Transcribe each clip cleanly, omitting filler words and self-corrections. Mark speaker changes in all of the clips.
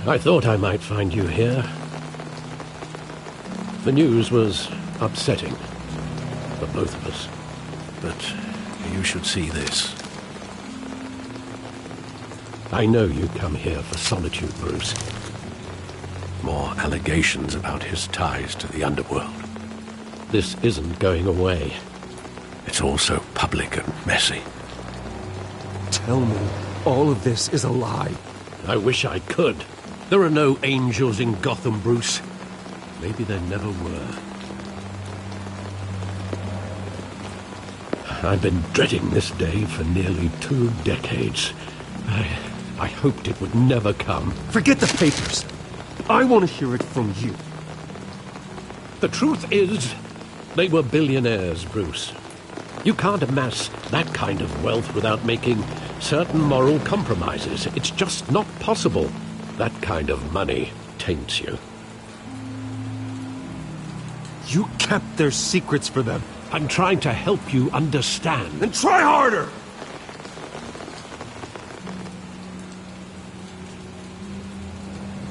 Speaker 1: I thought I might find you here. The news was upsetting for both of us.
Speaker 2: But you should see this.
Speaker 1: I know you come here for solitude, Bruce.
Speaker 2: More allegations about his ties to the underworld.
Speaker 1: This isn't going away.
Speaker 2: It's all so public and messy.
Speaker 3: Tell me all of this is a lie.
Speaker 1: I wish I could. There are no angels in Gotham, Bruce. Maybe there never were. I've been dreading this day for nearly 2 decades. I hoped it would never come.
Speaker 3: Forget the papers. I want to hear it from you.
Speaker 1: The truth is, they were billionaires, Bruce. You can't amass that kind of wealth without making certain moral compromises. It's just not possible. That kind of money taints you.
Speaker 3: You kept their secrets for them.
Speaker 1: I'm trying to help you understand.
Speaker 3: Then try harder!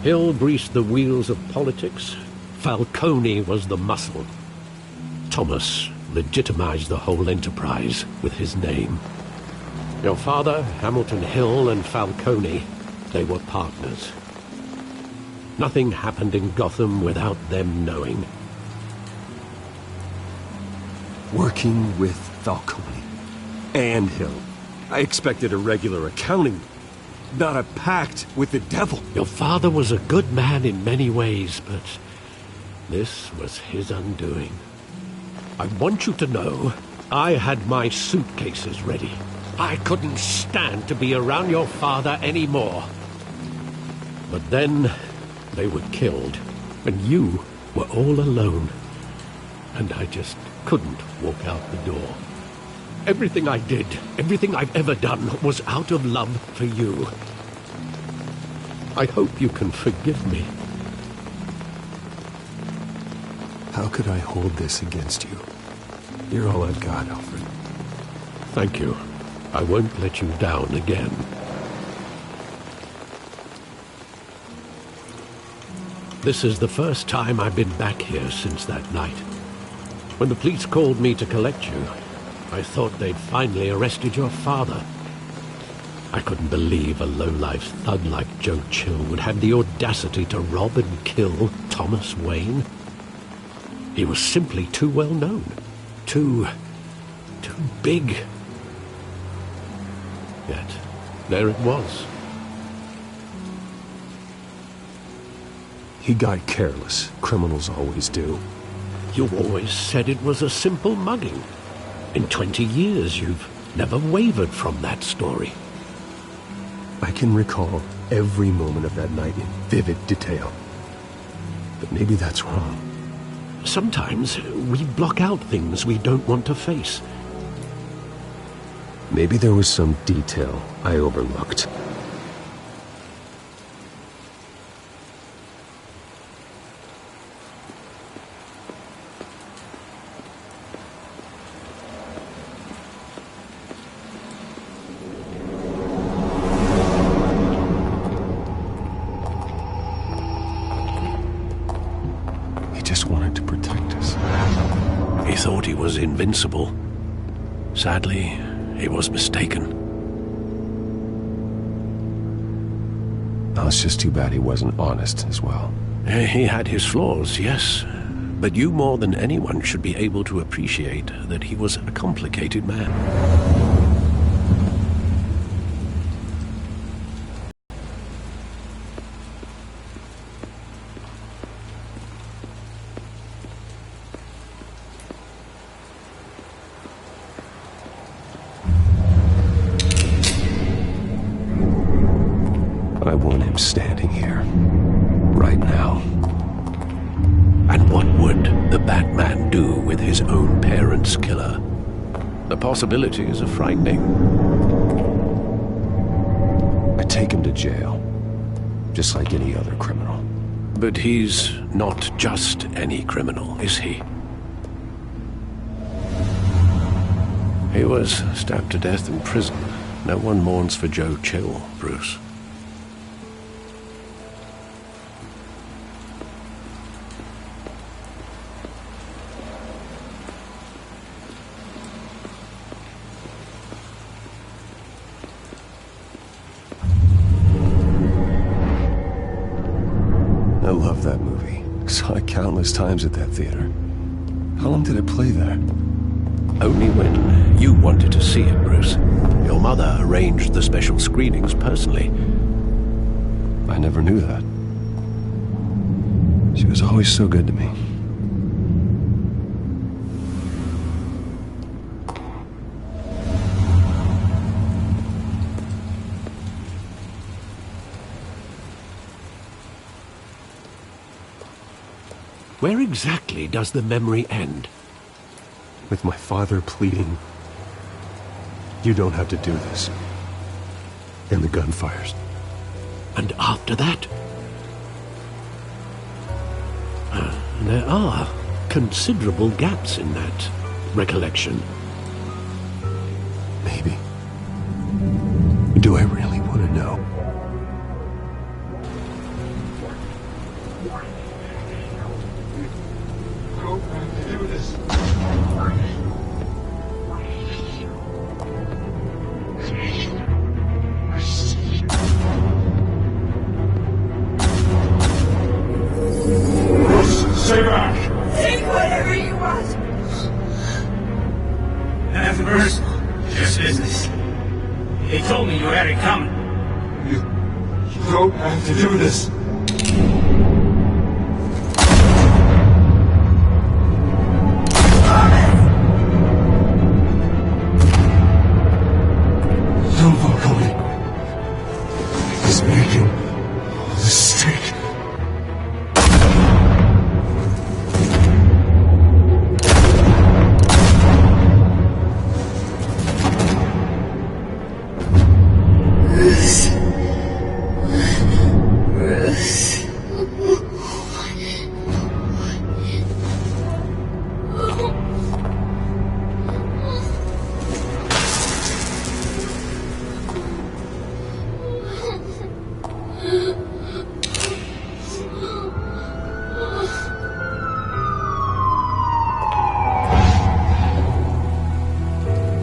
Speaker 1: Hill greased the wheels of politics. Falcone was the muscle. Thomas legitimized the whole enterprise with his name. Your father, Hamilton Hill, and Falcone, they were partners. Nothing happened in Gotham without them knowing.
Speaker 3: Working with Falcone and Hill. I expected a regular accounting, not a pact with the devil.
Speaker 1: Your father was a good man in many ways, but this was his undoing. I want you to know, I had my suitcases ready. I couldn't stand to be around your father anymore. But then, they were killed, and you were all alone. And I just couldn't walk out the door. Everything I did, everything I've ever done, was out of love for you. I hope you can forgive me.
Speaker 3: How could I hold this against you? You're all I've got, Alfred.
Speaker 1: Thank you. I won't let you down again. This is the first time I've been back here since that night. When the police called me to collect you, I thought they'd finally arrested your father. I couldn't believe a low-life thug like Joe Chill would have the audacity to rob and kill Thomas Wayne. He was simply too well known. Too big. Yet, there it was.
Speaker 3: He got careless. Criminals always do.
Speaker 1: You always said it was a simple mugging. In 20 years, you've never wavered from that story.
Speaker 3: I can recall every moment of that night in vivid detail. But maybe that's wrong.
Speaker 1: Sometimes we block out things we don't want to face.
Speaker 3: Maybe there was some detail I overlooked. He just wanted to protect us.
Speaker 2: He thought he was invincible. Sadly, he was mistaken.
Speaker 3: Oh, it's just too bad he wasn't honest as well.
Speaker 2: He had his flaws, yes. But you more than anyone should be able to appreciate that he was a complicated man.
Speaker 3: I want him standing here, right now.
Speaker 2: And what would the Batman do with his own parents' killer? The possibilities are frightening.
Speaker 3: I take him to jail, just like any other criminal.
Speaker 2: But he's not just any criminal, is he? He was stabbed to death in prison. No one mourns for Joe Chill, Bruce.
Speaker 3: countless times at that theater. How long did it play there?
Speaker 2: Only when you wanted to see it, Bruce. Your mother arranged the special screenings personally.
Speaker 3: I never knew that. She was always so good to me.
Speaker 1: Where exactly does the memory end?
Speaker 3: With my father pleading, "You don't have to do this." And the gun fires.
Speaker 1: And after that? There are considerable gaps in that recollection.
Speaker 3: Maybe. Do I really want to know?
Speaker 4: Stay back!
Speaker 5: Take whatever you want.
Speaker 4: That's Bruce. Just business. He told me you had it coming. You don't have to do this. Don't follow me. He's making a mistake.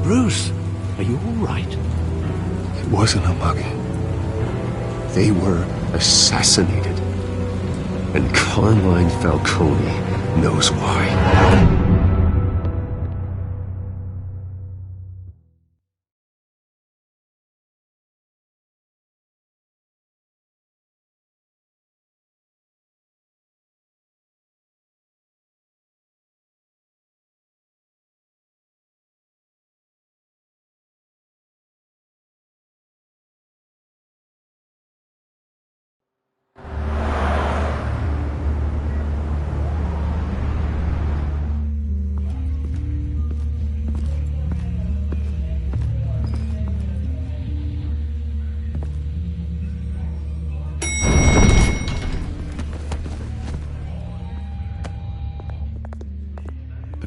Speaker 1: Bruce, are you all right?
Speaker 3: It wasn't a mug. They were assassinated. And Carmine Falcone knows why.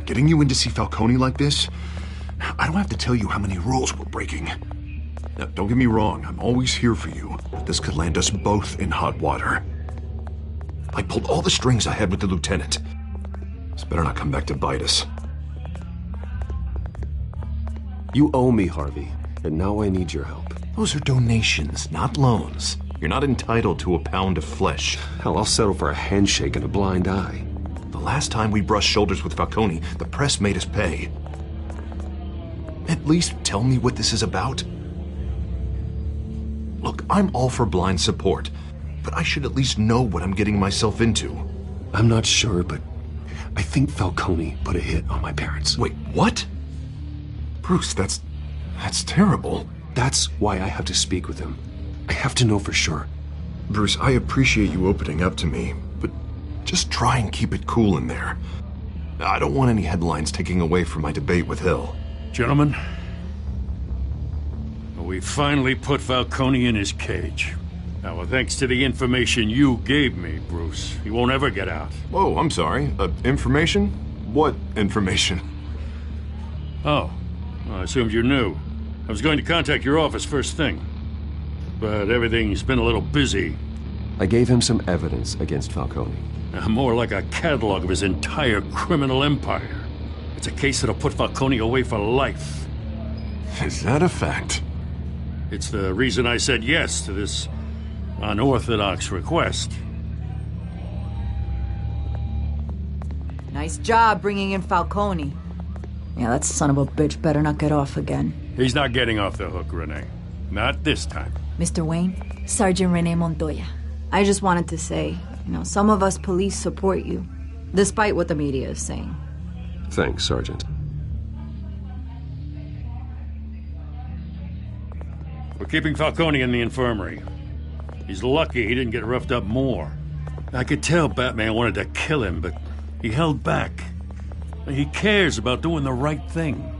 Speaker 6: Getting you in to see Falcone like this? I don't have to tell you how many rules we're breaking. Now, don't get me wrong, I'm always here for you, but this could land us both in hot water. I pulled all the strings I had with the lieutenant. This better not come back to bite us.
Speaker 3: You owe me, Harvey, and now I need your help.
Speaker 6: Those are donations, not loans. You're not entitled to a pound of flesh.
Speaker 3: Hell, I'll settle for a handshake and a blind eye.
Speaker 6: The last time we brushed shoulders with Falcone, the press made us pay. At least tell me what this is about. Look, I'm all for blind support, but I should at least know what I'm getting myself into.
Speaker 3: I'm not sure, but I think Falcone put a hit on my parents.
Speaker 6: Wait, what? Bruce, that's terrible.
Speaker 3: That's why I have to speak with him. I have to know for sure.
Speaker 6: Bruce, I appreciate you opening up to me, but just try and keep it cool in there. I don't want any headlines taking away from my debate with Hill.
Speaker 4: Gentlemen, we finally put Falcone in his cage. Now, thanks to the information you gave me, Bruce, he won't ever get out.
Speaker 6: Whoa, I'm sorry. Information? What information?
Speaker 4: Oh, well, I assumed you knew. I was going to contact your office first thing, but everything's been a little busy.
Speaker 3: I gave him some evidence against Falcone.
Speaker 4: More like a catalog of his entire criminal empire. It's a case that'll put Falcone away for life.
Speaker 6: Is that a fact?
Speaker 4: It's the reason I said yes to this unorthodox request.
Speaker 7: Nice job bringing in Falcone. Yeah, that son of a bitch better not get off again.
Speaker 4: He's not getting off the hook, Renee. Not this time.
Speaker 7: Mr. Wayne, Sergeant Renee Montoya. I just wanted to say, some of us police support you, despite what the media is saying.
Speaker 3: Thanks, Sergeant.
Speaker 4: We're keeping Falcone in the infirmary. He's lucky he didn't get roughed up more. I could tell Batman wanted to kill him, but he held back. He cares about doing the right thing.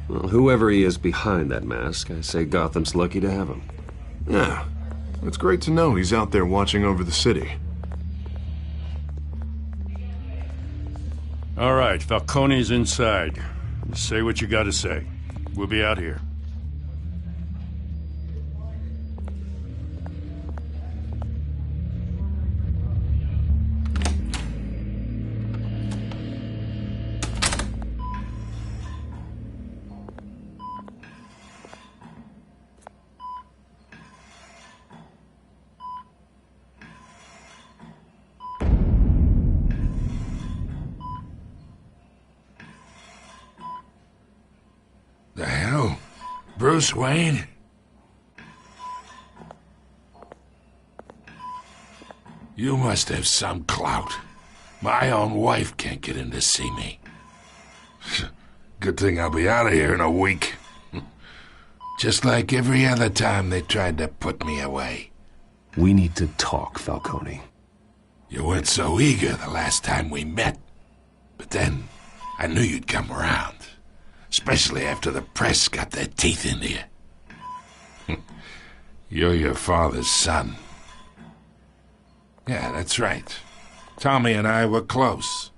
Speaker 3: Well, whoever he is behind that mask, I say Gotham's lucky to have him.
Speaker 6: Yeah, it's great to know he's out there watching over the city.
Speaker 4: All right, Falcone's inside. Say what you gotta say. We'll be out here.
Speaker 8: The hell? Bruce Wayne? You must have some clout. My own wife can't get in to see me. Good thing I'll be out of here in a week. Just like every other time they tried to put me away.
Speaker 3: We need to talk, Falcone.
Speaker 8: You weren't so eager the last time we met. But then, I knew you'd come around. Especially after the press got their teeth into you. You're your father's son. Yeah, that's right. Tommy and I were close.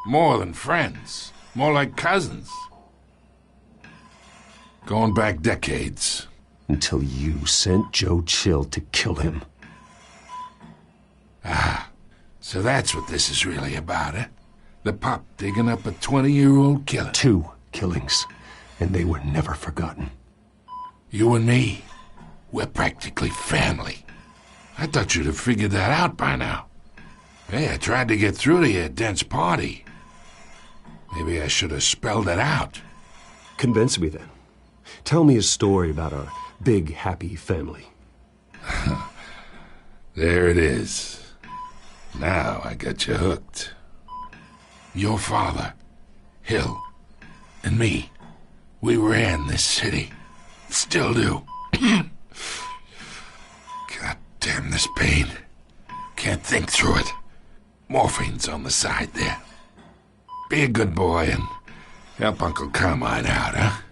Speaker 8: More than friends. More like cousins. Going back decades.
Speaker 3: Until you sent Joe Chill to kill him.
Speaker 8: Ah, so that's what this is really about, eh? The pup digging up a 20-year-old killer.
Speaker 3: 2 killings, and they were never forgotten.
Speaker 8: You and me, we're practically family. I thought you'd have figured that out by now. Hey, I tried to get through to your dense party. Maybe I should have spelled it out.
Speaker 3: Convince me then. Tell me a story about our big, happy family.
Speaker 8: There it is. Now I got you hooked. Your father, Hill, and me, we ran this city. Still do. God damn this pain. Can't think through it. Morphine's on the side there. Be a good boy and help Uncle Carmine out, huh?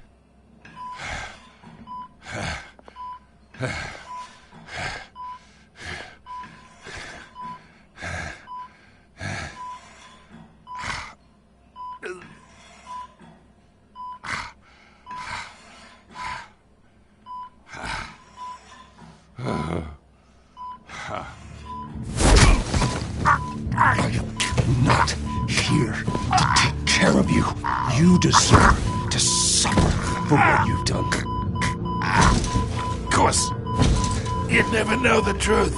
Speaker 3: Not here to take care of you. You deserve to suffer for what you've done.
Speaker 8: Of course, you'd never know the truth.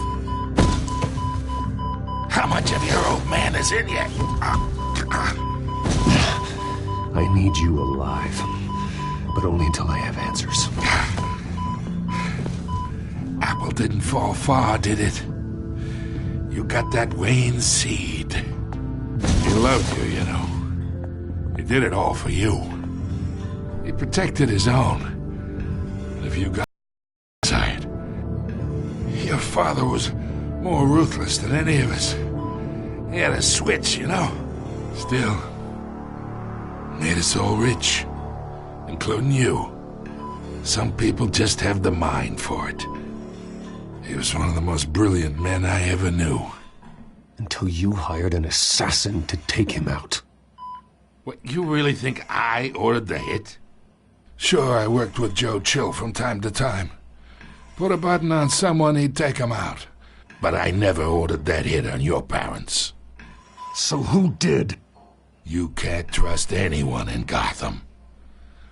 Speaker 8: How much of your old man is in you?
Speaker 3: I need you alive, but only until I have answers.
Speaker 8: Apple didn't fall far, did it? You got that Wayne seed. He loved you, you know. He did it all for you. He protected his own. And if you got inside, your father was more ruthless than any of us. He had a switch, you know. Still, made us all rich, including you. Some people just have the mind for it. He was one of the most brilliant men I ever knew.
Speaker 3: Until you hired an assassin to take him out.
Speaker 8: What, you really think I ordered the hit? Sure, I worked with Joe Chill from time to time. Put a button on someone, he'd take him out. But I never ordered that hit on your parents.
Speaker 3: So who did?
Speaker 8: You can't trust anyone in Gotham.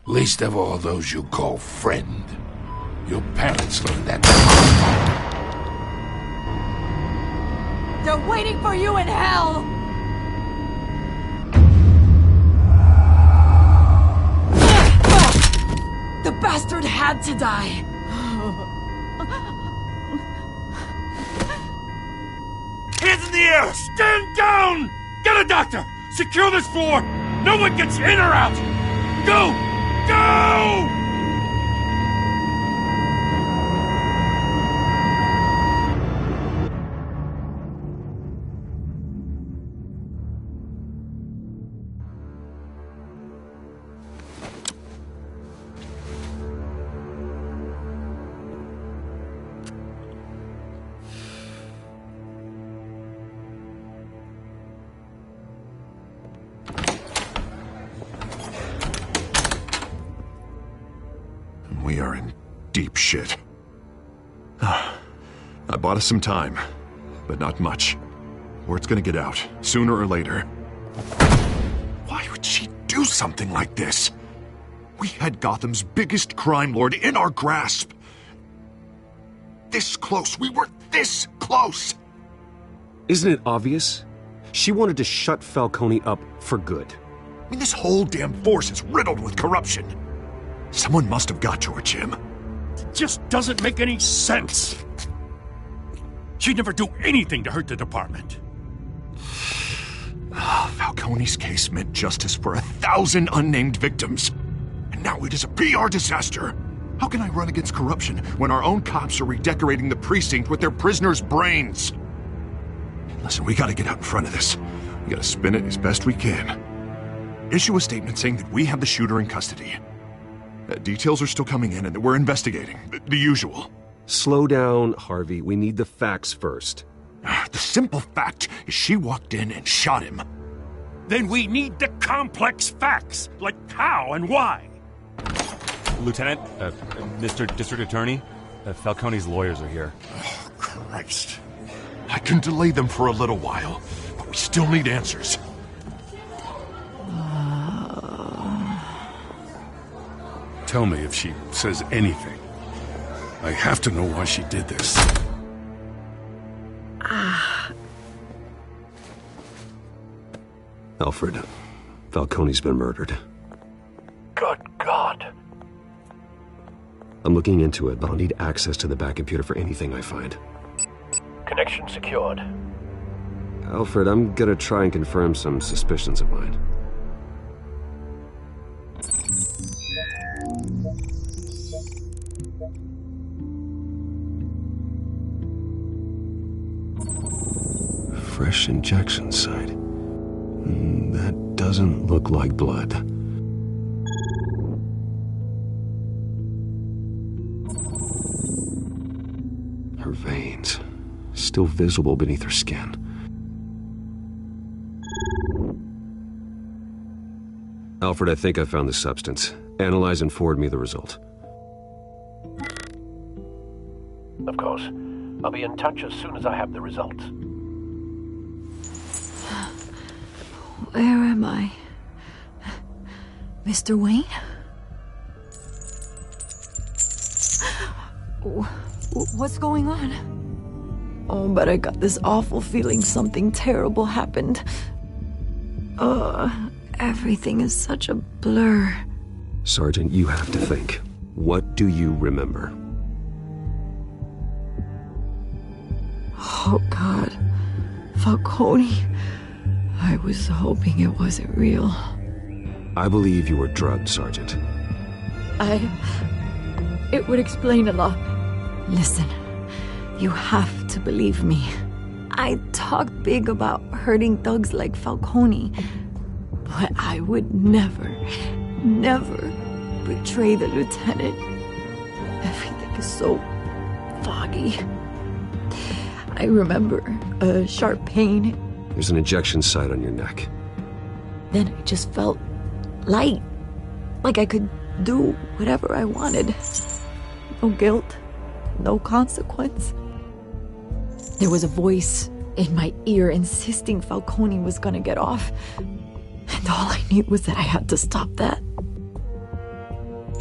Speaker 8: Least of all those you call friend. Your parents learned that.
Speaker 7: They're waiting for you in hell! The bastard had to die!
Speaker 4: Hands in the air! Stand down! Get a doctor! Secure this floor! No one gets in or out! Go! Go!
Speaker 6: We are in deep shit. I bought us some time, but not much. Word's gonna get out, sooner or later. Why would she do something like this? We had Gotham's biggest crime lord in our grasp. This close. We were this close.
Speaker 3: Isn't it obvious? She wanted to shut Falcone up for good.
Speaker 6: I mean, this whole damn force is riddled with corruption. Someone must have got to her, Jim.
Speaker 4: It just doesn't make any sense. She'd never do anything to hurt the department.
Speaker 6: Falcone's case meant justice for 1,000 unnamed victims. And now it is a PR disaster. How can I run against corruption when our own cops are redecorating the precinct with their prisoners' brains? Listen, we gotta get out in front of this. We gotta spin it as best we can. Issue a statement saying that we have the shooter in custody. Details are still coming in and that we're investigating. The usual.
Speaker 3: Slow down, Harvey. We need the facts first.
Speaker 6: The simple fact is she walked in and shot him.
Speaker 4: Then we need the complex facts, like how and why.
Speaker 9: Lieutenant, Mr. District Attorney, Falcone's lawyers are here.
Speaker 6: Oh, Christ. I can delay them for a little while, but we still need answers.
Speaker 4: Tell me if she says anything. I have to know why she did this.
Speaker 3: Alfred, Falcone's been murdered.
Speaker 2: Good God.
Speaker 3: I'm looking into it, but I'll need access to the back computer for anything I find.
Speaker 2: Connection secured.
Speaker 3: Alfred, I'm gonna try and confirm some suspicions of mine. Fresh injection site. That doesn't look like blood. Her veins, still visible beneath her skin. Alfred, I think I found the substance. Analyze and forward me the result.
Speaker 2: Of course. I'll be in touch as soon as I have the results.
Speaker 7: Where am I? Mr. Wayne? What's going on? Oh, but I got this awful feeling something terrible happened. Everything is such a blur.
Speaker 3: Sergeant, you have to think. What do you remember?
Speaker 7: Oh, God. Falcone. I was hoping it wasn't real.
Speaker 3: I believe you were drugged, Sergeant.
Speaker 7: It would explain a lot. Listen, you have to believe me. I talk big about hurting thugs like Falcone, but I would never betray the lieutenant. Everything is so foggy. I remember a sharp pain.
Speaker 3: There's an injection site on your neck.
Speaker 7: Then I just felt light. Like I could do whatever I wanted. No guilt, no consequence. There was a voice in my ear insisting Falcone was gonna get off. And all I knew was that I had to stop that.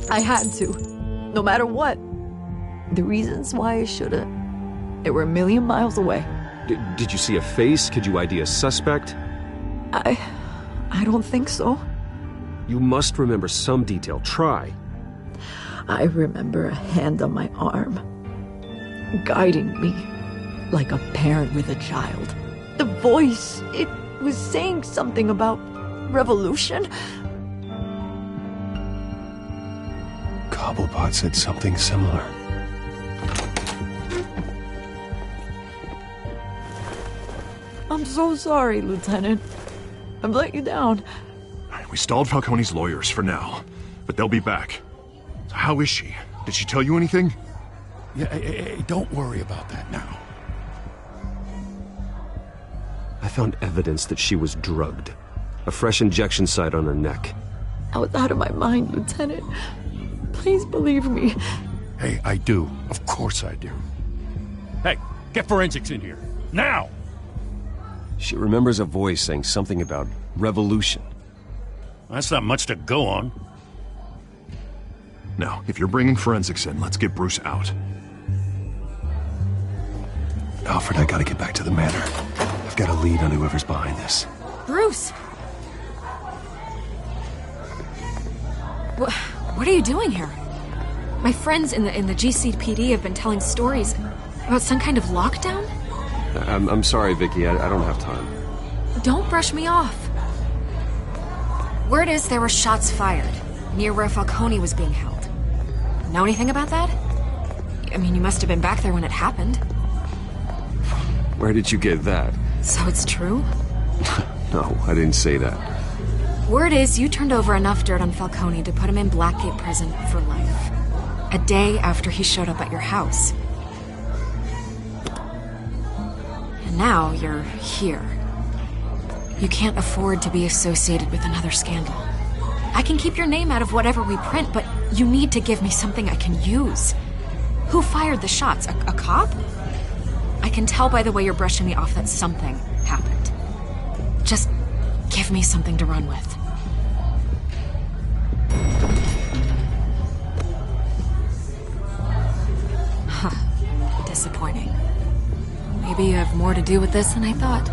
Speaker 7: I had to, no matter what. The reasons why I should've, they were a million miles away.
Speaker 3: Did you see a face? Could you ID a suspect?
Speaker 7: I don't think so.
Speaker 3: You must remember some detail. Try.
Speaker 7: I remember a hand on my arm, guiding me like a parent with a child. The voice, it was saying something about revolution.
Speaker 6: Cobblepot said something similar.
Speaker 7: I'm so sorry, Lieutenant. I've let you down.
Speaker 6: We stalled Falcone's lawyers for now, but they'll be back. So how is she? Did she tell you anything?
Speaker 8: Yeah, hey, don't worry about that now.
Speaker 3: I found evidence that she was drugged. A fresh injection site on her neck.
Speaker 7: I was out of my mind, Lieutenant. Please believe me.
Speaker 4: Hey, I do. Of course I do. Hey, get forensics in here. Now!
Speaker 3: She remembers a voice saying something about revolution.
Speaker 4: That's not much to go on.
Speaker 6: Now, if you're bringing forensics in, let's get Bruce out. Alfred, I gotta get back to the manor. I've got a lead on whoever's behind this.
Speaker 10: Bruce! What are you doing here? My friends in the GCPD have been telling stories about some kind of lockdown?
Speaker 3: I'm sorry, Vicky. I don't have time.
Speaker 10: Don't brush me off. Word is there were shots fired near where Falcone was being held. Know anything about that? I mean, you must have been back there when it happened.
Speaker 3: Where did you get that?
Speaker 10: So it's true?
Speaker 3: No, I didn't say that.
Speaker 10: Word is you turned over enough dirt on Falcone to put him in Blackgate Prison for life. A day after he showed up at your house. And now you're here. You can't afford to be associated with another scandal. I can keep your name out of whatever we print, but you need to give me something I can use. Who fired the shots? A cop? I can tell by the way you're brushing me off that something happened. Just give me something to run with. Huh. Disappointing. Maybe you have more to do with this than I thought.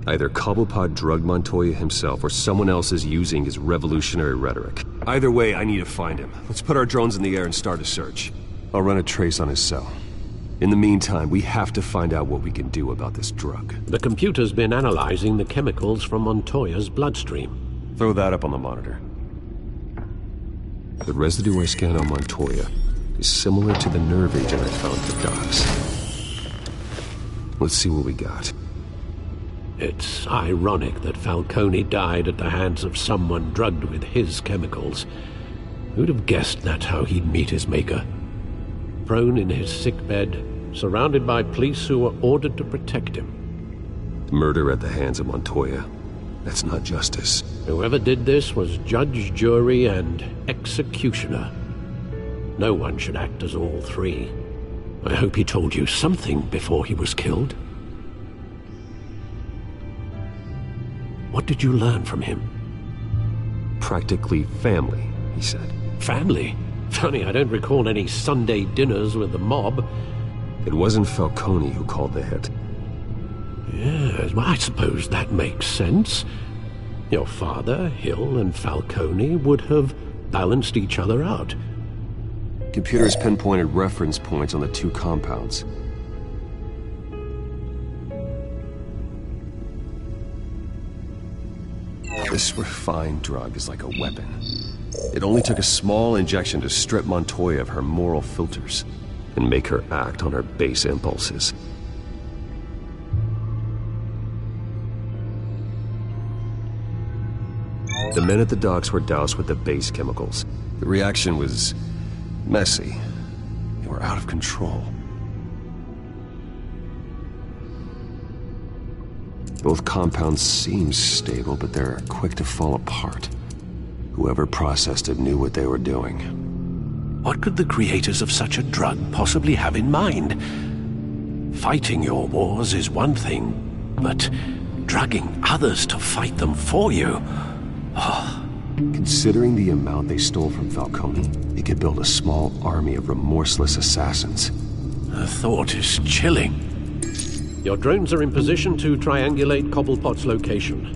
Speaker 3: Either Cobblepot drugged Montoya himself, or someone else is using his revolutionary rhetoric. Either way, I need to find him. Let's put our drones in the air and start a search. I'll run a trace on his cell. In the meantime, we have to find out what we can do about this drug.
Speaker 1: The computer's been analyzing the chemicals from Montoya's bloodstream.
Speaker 3: Throw that up on the monitor. The residue I scanned on Montoya is similar to the nerve agent I found for Docs. Let's see what we got.
Speaker 1: It's ironic that Falcone died at the hands of someone drugged with his chemicals. Who'd have guessed that's how he'd meet his maker? Prone in his sickbed, surrounded by police who were ordered to protect him.
Speaker 3: Murder at the hands of Montoya. That's not justice.
Speaker 1: Whoever did this was judge, jury, and executioner. No one should act as all three. I hope he told you something before he was killed. What did you learn from him?
Speaker 3: Practically family, he said.
Speaker 1: Family? Funny, I don't recall any Sunday dinners with the mob.
Speaker 3: It wasn't Falcone who called the hit.
Speaker 1: Yes, well, I suppose that makes sense. Your father, Hill, and Falcone would have balanced each other out.
Speaker 3: Computers pinpointed reference points on the two compounds. This refined drug is like a weapon. It only took a small injection to strip Montoya of her moral filters and make her act on her base impulses. The men at the docks were doused with the base chemicals. The reaction was messy. They were out of control. Both compounds seem stable, but they're quick to fall apart. Whoever processed it knew what they were doing.
Speaker 2: What could the creators of such a drug possibly have in mind? Fighting your wars is one thing, but drugging others to fight them for you? Oh.
Speaker 3: Considering the amount they stole from Falcone, they could build a small army of remorseless assassins.
Speaker 2: The thought is chilling.
Speaker 1: Your drones are in position to triangulate Cobblepot's location.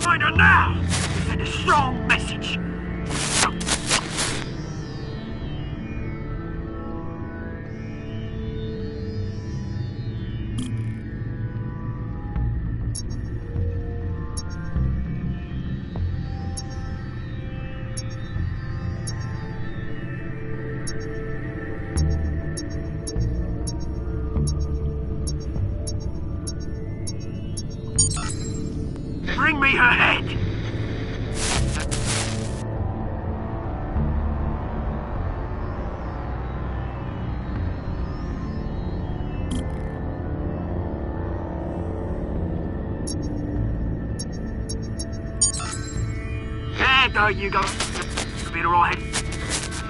Speaker 5: Find her now! Send a strong message. Bring me her head! There you go. You'll be alright.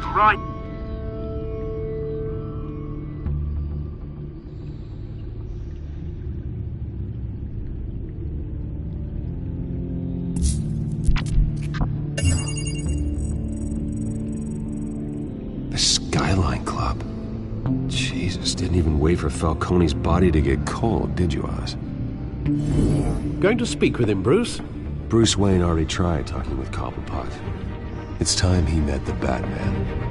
Speaker 5: Alright.
Speaker 3: The Skyline Club. Jesus, didn't even wait for Falcone's body to get cold, did you, Oz?
Speaker 1: Going to speak with him, Bruce?
Speaker 3: Bruce Wayne already tried talking with Cobblepot. It's time he met the Batman.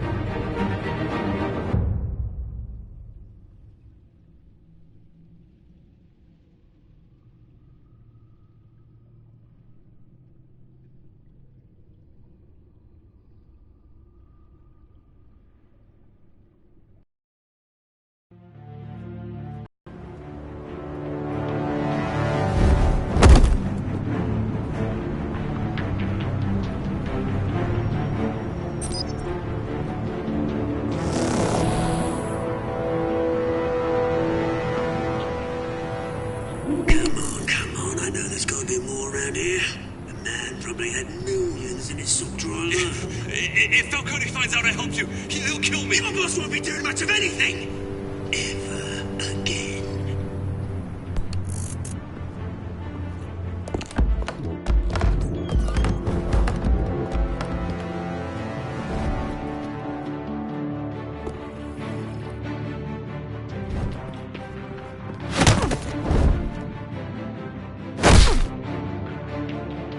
Speaker 11: If Falcone finds out I helped you, he'll kill me. Your boss won't be doing much of anything. Ever again.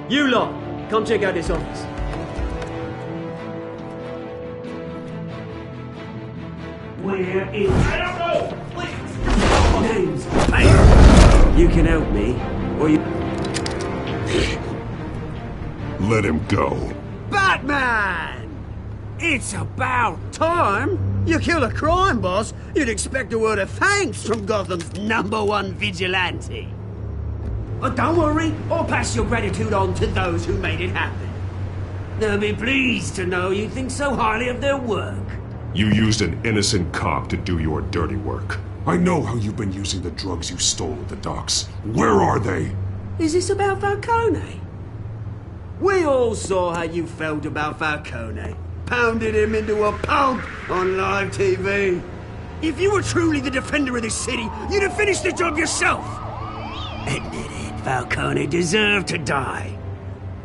Speaker 12: You lot, come check out this office. Where is... I don't know! Please! Names. Hey! You can help me, or you...
Speaker 6: Let him go.
Speaker 12: Batman! It's about time! You kill a crime boss, you'd expect a word of thanks from Gotham's #1 vigilante. But don't worry, I'll pass your gratitude on to those who made it happen. They'll be pleased to know you think so highly of their work.
Speaker 6: You used an innocent cop to do your dirty work. I know how you've been using the drugs you stole at the docks. Where are they?
Speaker 12: Is this about Falcone? We all saw how you felt about Falcone. Pounded him into a pulp on live TV. If you were truly the defender of this city, you'd have finished the job yourself. Admit it, Falcone deserved to die.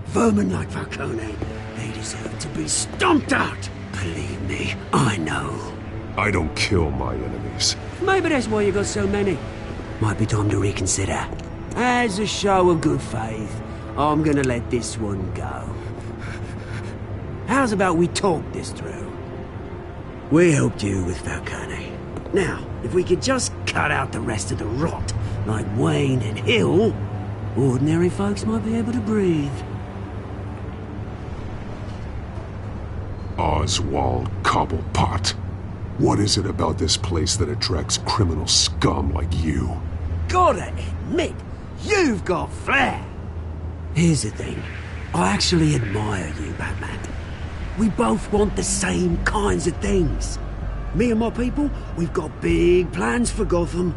Speaker 12: Vermin like Falcone, they deserve to be stomped out. Believe me, I know.
Speaker 3: I don't kill my enemies.
Speaker 12: Maybe that's why you got so many. Might be time to reconsider. As a show of good faith, I'm gonna let this one go. How's about we talk this through? We helped you with Falcone. Now, if we could just cut out the rest of the rot, like Wayne and Hill, ordinary folks might be able to breathe.
Speaker 3: Oswald Cobblepot. What is it about this place that attracts criminal scum like you?
Speaker 12: Gotta admit, you've got flair. Here's the thing. I actually admire you, Batman. We both want the same kinds of things. Me and my people, we've got big plans for Gotham.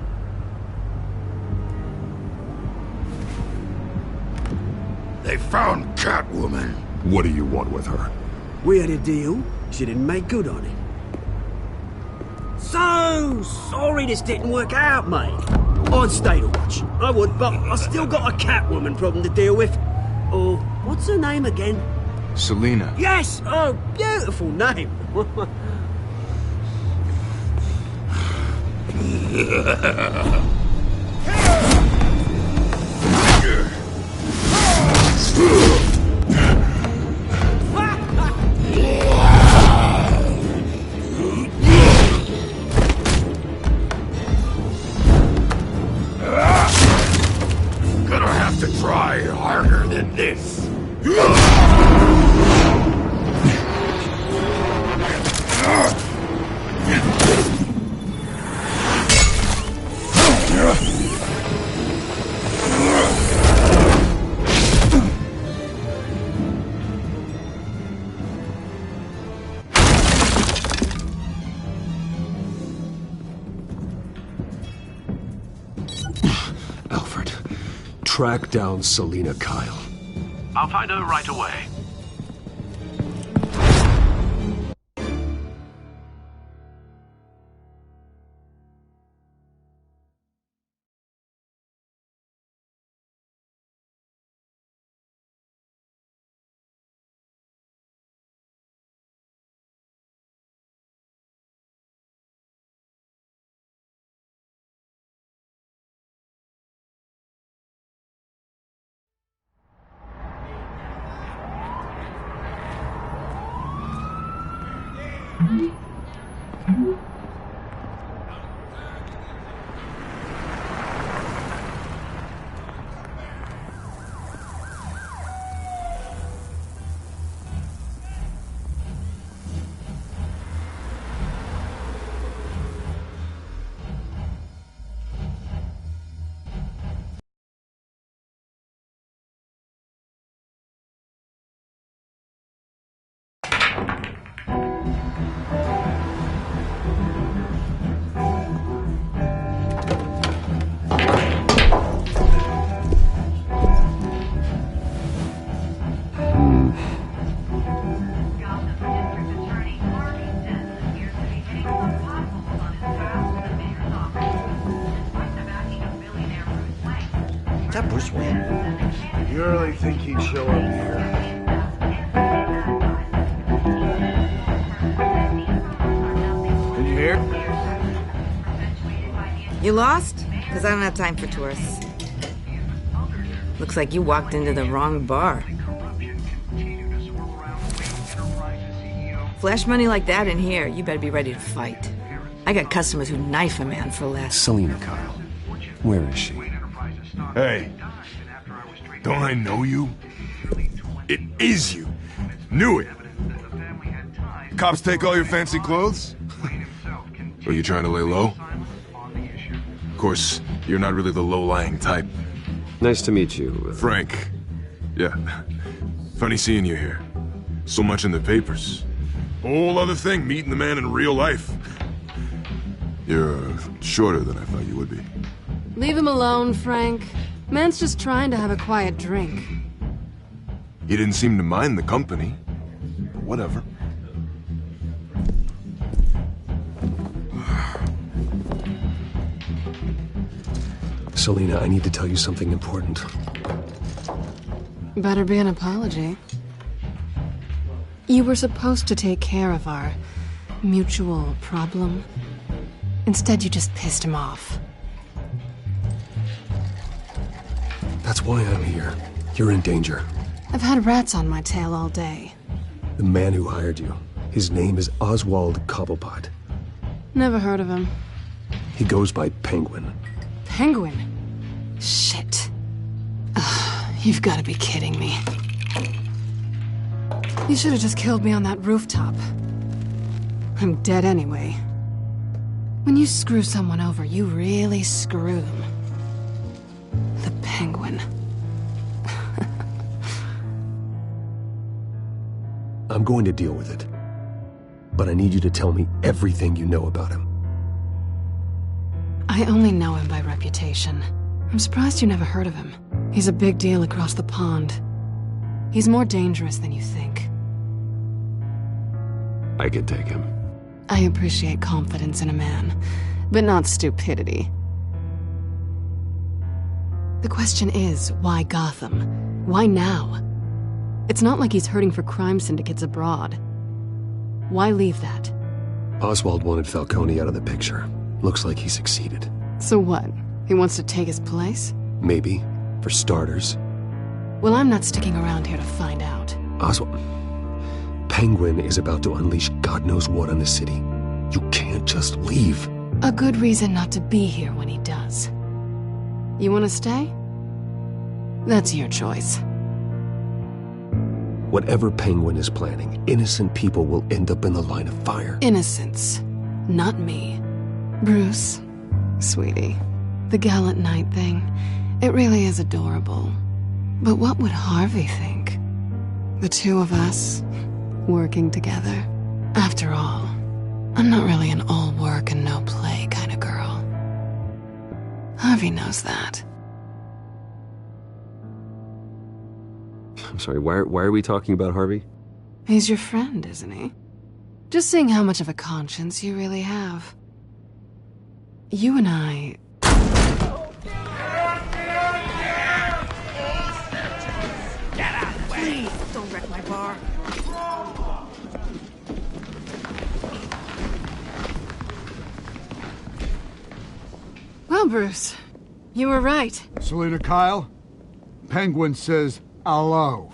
Speaker 8: They found Catwoman.
Speaker 3: What do you want with her?
Speaker 12: We had a deal. She didn't make good on it. So sorry this didn't work out, mate. I'd stay to watch. I would, but I still got a Catwoman problem to deal with. Oh, what's her name again?
Speaker 6: Selina.
Speaker 12: Yes! Oh, beautiful name.
Speaker 8: Gonna have to try harder than this.
Speaker 3: Alfred, track down Selina Kyle.
Speaker 2: I'll find her right away.
Speaker 12: That Bruce Wayne?
Speaker 6: You really think he'd show up here? Can you hear?
Speaker 13: You lost? Because I don't have time for tourists. Looks like you walked into the wrong bar. Flash money like that in here, you better be ready to fight. I got customers who knife a man for less.
Speaker 3: Selina Kyle. Where is she?
Speaker 8: Hey, don't I know you? It is you. Knew it. Cops take all your fancy clothes? Are you trying to lay low? Of course, you're not really the low-lying type.
Speaker 3: Nice to meet you.
Speaker 8: Frank. Yeah. Funny seeing you here. So much in the papers. Whole other thing, meeting the man in real life. You're shorter than I thought you would be.
Speaker 14: Leave him alone, Frank. Man's just trying to have a quiet drink.
Speaker 8: He didn't seem to mind the company. Whatever.
Speaker 3: Selina, I need to tell you something important.
Speaker 14: Better be an apology. You were supposed to take care of our mutual problem. Instead, you just pissed him off.
Speaker 3: That's why I'm here. You're in danger.
Speaker 14: I've had rats on my tail all day.
Speaker 3: The man who hired you, his name is Oswald Cobblepot.
Speaker 14: Never heard of him.
Speaker 3: He goes by Penguin.
Speaker 14: Penguin? Shit. Ugh, you've got to be kidding me. You should have just killed me on that rooftop. I'm dead anyway. When you screw someone over, you really screw them. The Penguin.
Speaker 3: I'm going to deal with it. But I need you to tell me everything you know about him.
Speaker 14: I only know him by reputation. I'm surprised you never heard of him. He's a big deal across the pond. He's more dangerous than you think.
Speaker 3: I can take him.
Speaker 14: I appreciate confidence in a man, but not stupidity. The question is, why Gotham? Why now? It's not like he's hurting for crime syndicates abroad. Why leave that?
Speaker 3: Oswald wanted Falcone out of the picture. Looks like he succeeded.
Speaker 14: So what? He wants to take his place?
Speaker 3: Maybe. For starters.
Speaker 14: Well, I'm not sticking around here to find out.
Speaker 3: Oswald... Penguin is about to unleash God knows what on the city. You can't just leave.
Speaker 14: A good reason not to be here when he does. You want to stay? That's your choice.
Speaker 3: Whatever Penguin is planning, innocent people will end up in the line of fire.
Speaker 14: Innocence. Not me. Bruce, sweetie, the gallant knight thing, it really is adorable. But what would Harvey think? The two of us, working together. After all, I'm not really an all work and no play kind of girl. Harvey knows that.
Speaker 3: I'm sorry, why are we talking about Harvey?
Speaker 14: He's your friend, isn't he? Just seeing how much of a conscience you really have. You and I...
Speaker 13: Get out of the way! Please, don't wreck my bar.
Speaker 14: Well, Bruce, you were right.
Speaker 15: Selina Kyle, Penguin says hello.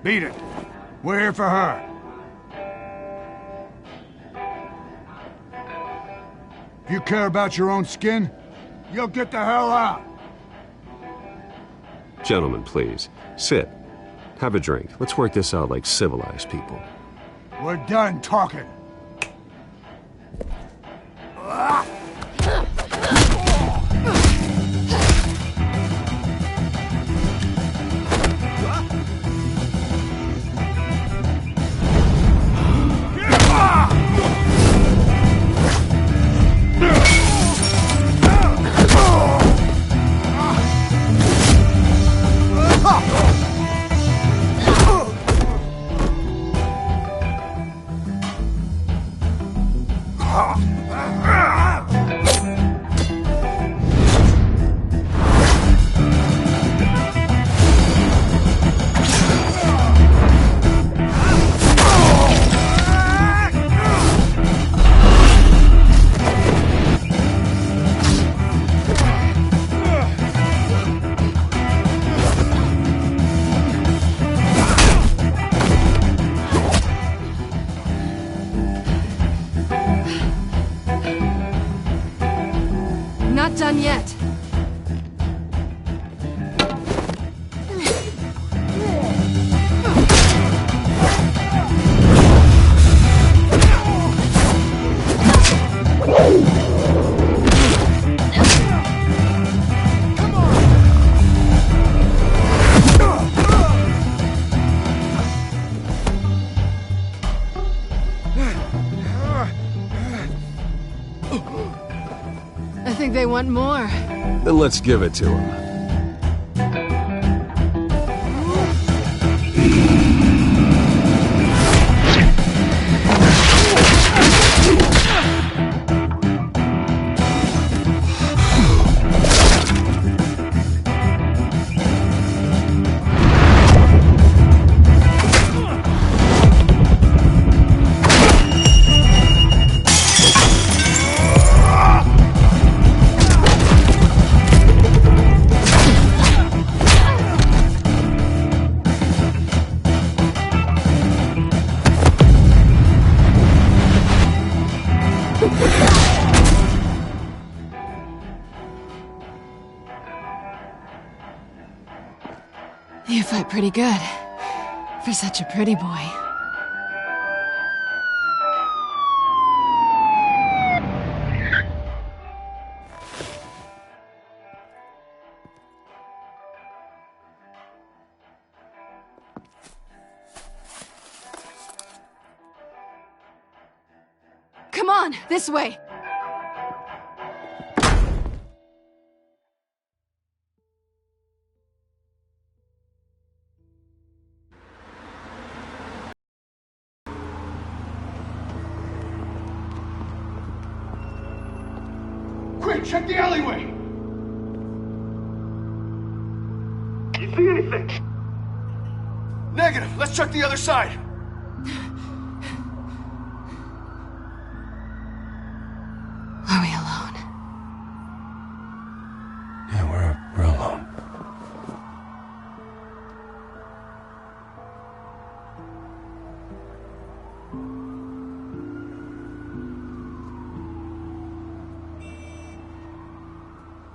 Speaker 15: Beat it. We're here for her. If you care about your own skin, you'll get the hell out.
Speaker 3: Gentlemen, please. Sit. Have a drink. Let's work this out like civilized people.
Speaker 15: We're done talking.
Speaker 14: Not done yet. I think they want more.
Speaker 3: Then let's give it to him.
Speaker 14: fight pretty good. For such a pretty boy. Come on, this way!
Speaker 6: Quick, check the alleyway!
Speaker 5: You see anything?
Speaker 6: Negative. Let's check the other side.
Speaker 14: Are we alone?
Speaker 3: Yeah, we're alone.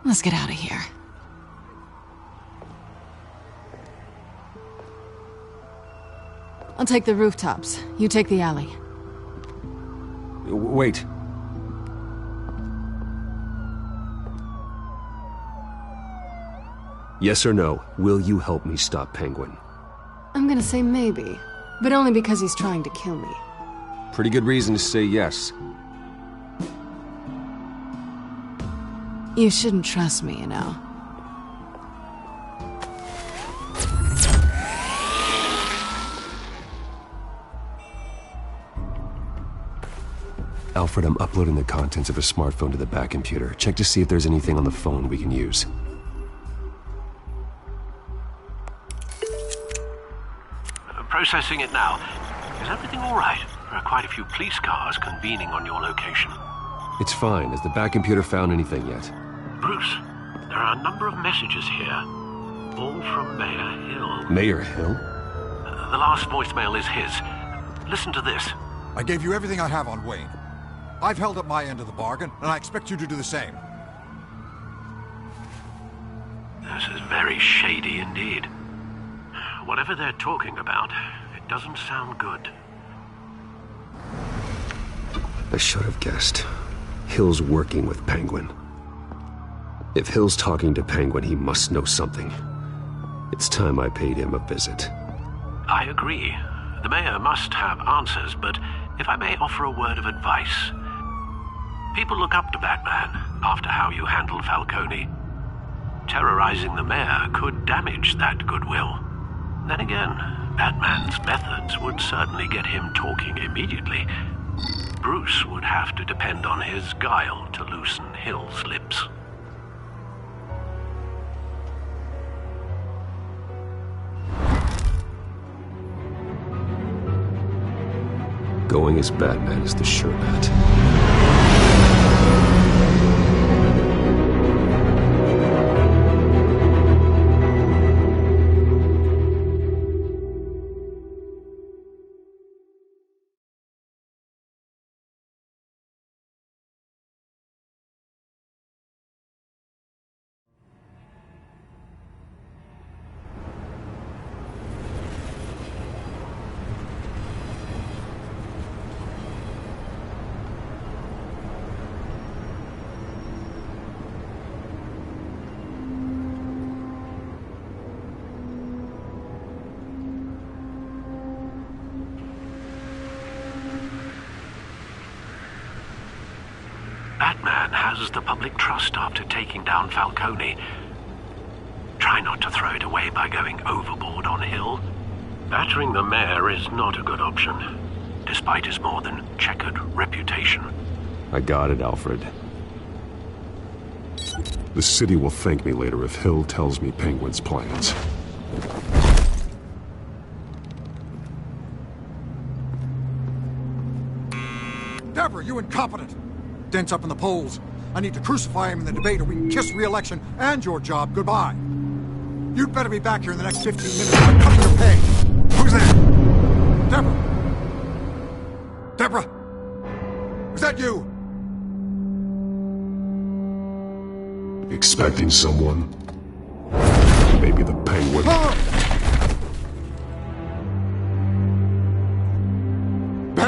Speaker 14: Let's get out of here. I'll take the rooftops. You take the alley.
Speaker 3: Wait. Yes or no, will you help me stop Penguin?
Speaker 14: I'm gonna say maybe, but only because he's trying to kill me.
Speaker 3: Pretty good reason to say yes.
Speaker 14: You shouldn't trust me, you know.
Speaker 3: Alfred, I'm uploading the contents of a smartphone to the back computer. Check to see if there's anything on the phone we can use.
Speaker 2: Processing it now. Is everything all right? There are quite a few police cars convening on your location.
Speaker 3: It's fine. Has the back computer found anything yet?
Speaker 2: Bruce, there are a number of messages here. All from Mayor Hill.
Speaker 3: Mayor Hill?
Speaker 2: The last voicemail is his. Listen to this.
Speaker 16: I gave you everything I have on Wayne. I've held up my end of the bargain, and I expect you to do the same.
Speaker 2: This is very shady indeed. Whatever they're talking about, it doesn't sound good.
Speaker 3: I should have guessed. Hill's working with Penguin. If Hill's talking to Penguin, he must know something. It's time I paid him a visit.
Speaker 2: I agree. The mayor must have answers, but if I may offer a word of advice. People look up to Batman after how you handled Falcone. Terrorizing the mayor could damage that goodwill. Then again, Batman's methods would certainly get him talking immediately. Bruce would have to depend on his guile to loosen Hill's lips.
Speaker 3: Going as Batman is the sure bet.
Speaker 2: Batman has the public trust after taking down Falcone. Try not to throw it away by going overboard on Hill. Battering the mayor is not a good option, despite his more than checkered reputation.
Speaker 3: I got it, Alfred.
Speaker 17: The city will thank me later if Hill tells me Penguin's plans.
Speaker 16: Deborah, you incompetent! Dent's up in the polls. I need to crucify him in the debate or we can kiss re-election and your job goodbye. You'd better be back here in the next 15 minutes or I cut your pay. Who's there? Deborah? Deborah? Was that you?
Speaker 17: Expecting someone? Maybe the Penguin?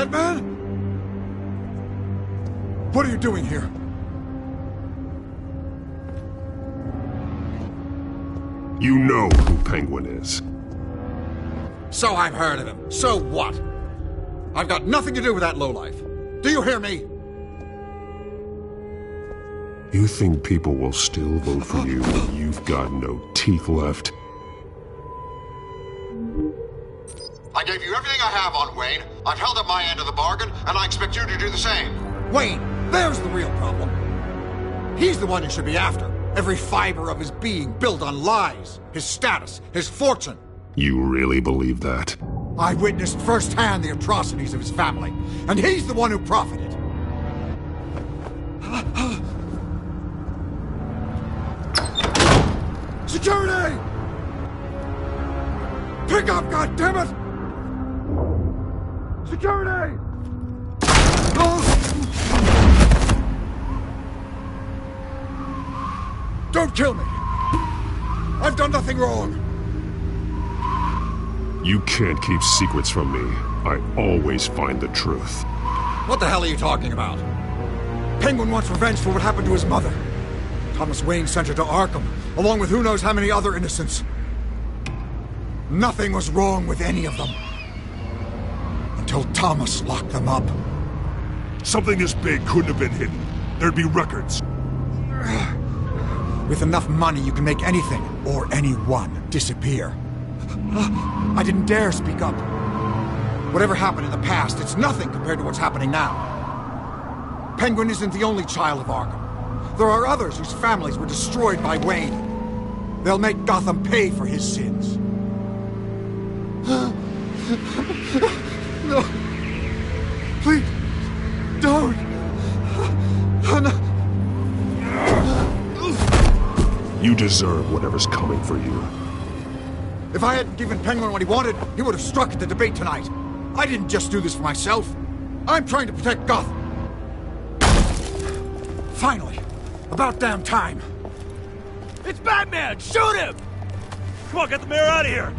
Speaker 16: Batman? What are you doing here?
Speaker 17: You know who Penguin is.
Speaker 16: So I've heard of him. So what? I've got nothing to do with that lowlife. Do you hear me?
Speaker 17: You think people will still vote for you when you've got no teeth left?
Speaker 16: I gave you everything I have on Wayne. I've held up my end of the bargain, and I expect you to do the same. Wayne, there's the real problem. He's the one you should be after. Every fiber of his being built on lies, his status, his fortune.
Speaker 17: You really believe that?
Speaker 16: I witnessed firsthand the atrocities of his family, and he's the one who profited. Security! Pick up, goddammit! Security! Don't kill me! I've done nothing wrong!
Speaker 17: You can't keep secrets from me. I always find the truth.
Speaker 16: What the hell are you talking about? Penguin wants revenge for what happened to his mother. Thomas Wayne sent her to Arkham, along with who knows how many other innocents. Nothing was wrong with any of them. Until Thomas locked them up.
Speaker 17: Something this big couldn't have been hidden. There'd be records.
Speaker 16: With enough money, you can make anything, or anyone, disappear. I didn't dare speak up. Whatever happened in the past, it's nothing compared to what's happening now. Penguin isn't the only child of Arkham. There are others whose families were destroyed by Wayne. They'll make Gotham pay for his sins. No. Please, don't. No.
Speaker 17: You deserve whatever's coming for you.
Speaker 16: If I hadn't given Penguin what he wanted, he would have struck at the debate tonight. I didn't just do this for myself. I'm trying to protect Gotham. Finally. About damn time.
Speaker 11: It's Batman! Shoot him! Come on, get the mayor out of here!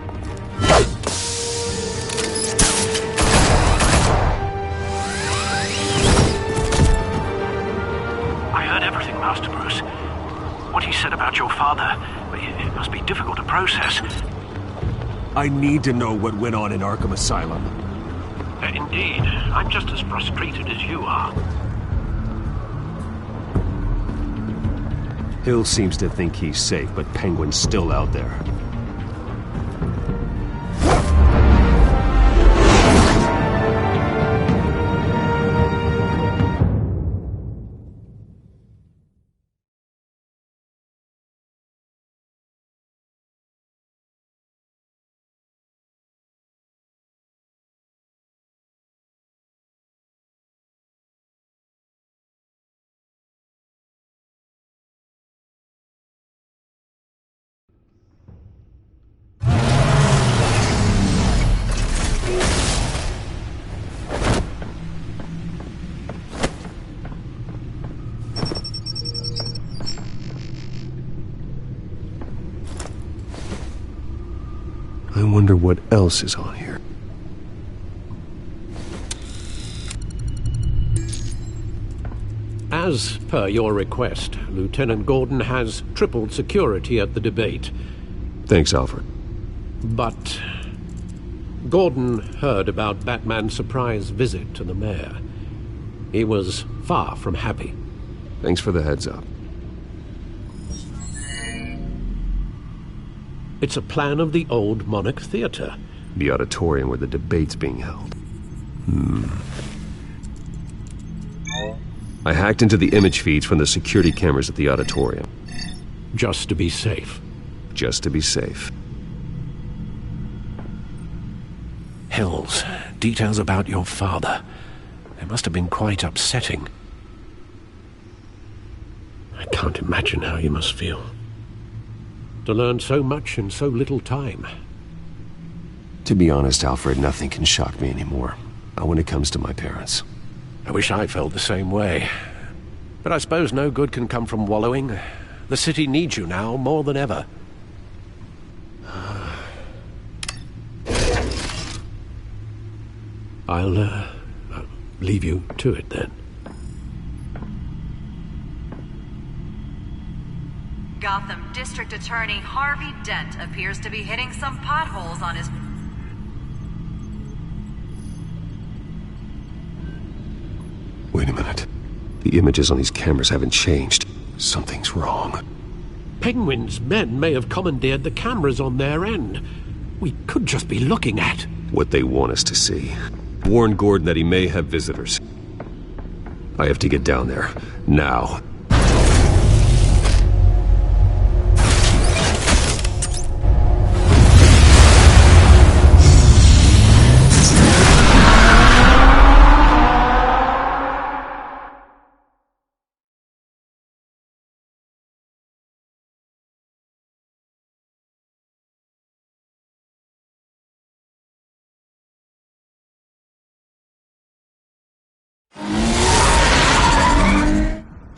Speaker 2: I heard everything, Master Bruce. What he said about your father, it must be difficult to process.
Speaker 3: I need to know what went on in Arkham Asylum.
Speaker 2: Indeed. I'm just as frustrated as you are.
Speaker 3: Hill seems to think he's safe, but Penguin's still out there. I wonder what else is on here.
Speaker 1: As per your request, Lieutenant Gordon has tripled security at the debate.
Speaker 3: Thanks, Alfred.
Speaker 1: But Gordon heard about Batman's surprise visit to the mayor. He was far from happy.
Speaker 3: Thanks for the heads up.
Speaker 1: It's a plan of the old Monarch Theater.
Speaker 3: The auditorium where the debate's being held. I hacked into the image feeds from the security cameras at the auditorium.
Speaker 1: Just to be safe.
Speaker 3: Just to be safe.
Speaker 2: Hills, details about your father. They must have been quite upsetting.
Speaker 1: I can't imagine how you must feel. To learn so much in so little time.
Speaker 3: To be honest, Alfred, nothing can shock me anymore. Not when it comes to my parents.
Speaker 2: I wish I felt the same way. But I suppose no good can come from wallowing. The city needs you now more than ever.
Speaker 1: leave you to it then.
Speaker 18: Gotham District Attorney Harvey Dent appears to be hitting some potholes on his...
Speaker 3: Wait a minute. The images on these cameras haven't changed. Something's wrong.
Speaker 1: Penguin's men may have commandeered the cameras on their end. We could just be looking at
Speaker 3: what they want us to see. Warn Gordon that he may have visitors. I have to get down there. Now.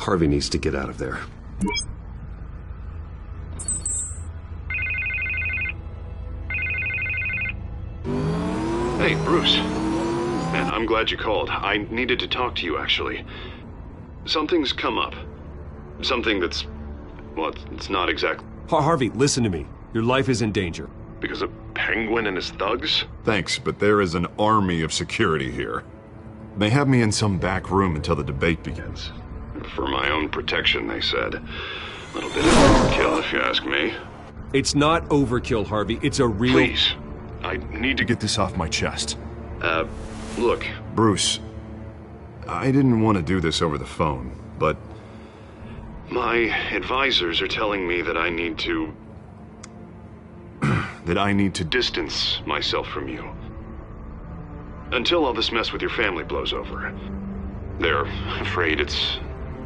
Speaker 3: Harvey needs to get out of there.
Speaker 6: Hey, Bruce. Man, I'm glad you called. I needed to talk to you, actually. Something's come up. Something that's... well, it's not exact...
Speaker 3: Harvey, listen to me. Your life is in danger.
Speaker 6: Because of Penguin and his thugs? Thanks, but there is an army of security here. They have me in some back room until the debate begins. For my own protection, they said. A little bit of overkill, if you ask me.
Speaker 3: It's not overkill, Harvey. It's a real...
Speaker 6: Please. I need to get this off my chest. Look. Bruce, I didn't want to do this over the phone, but... my advisors are telling me that I need to... that I need to distance myself from you. Until all this mess with your family blows over. They're afraid it's...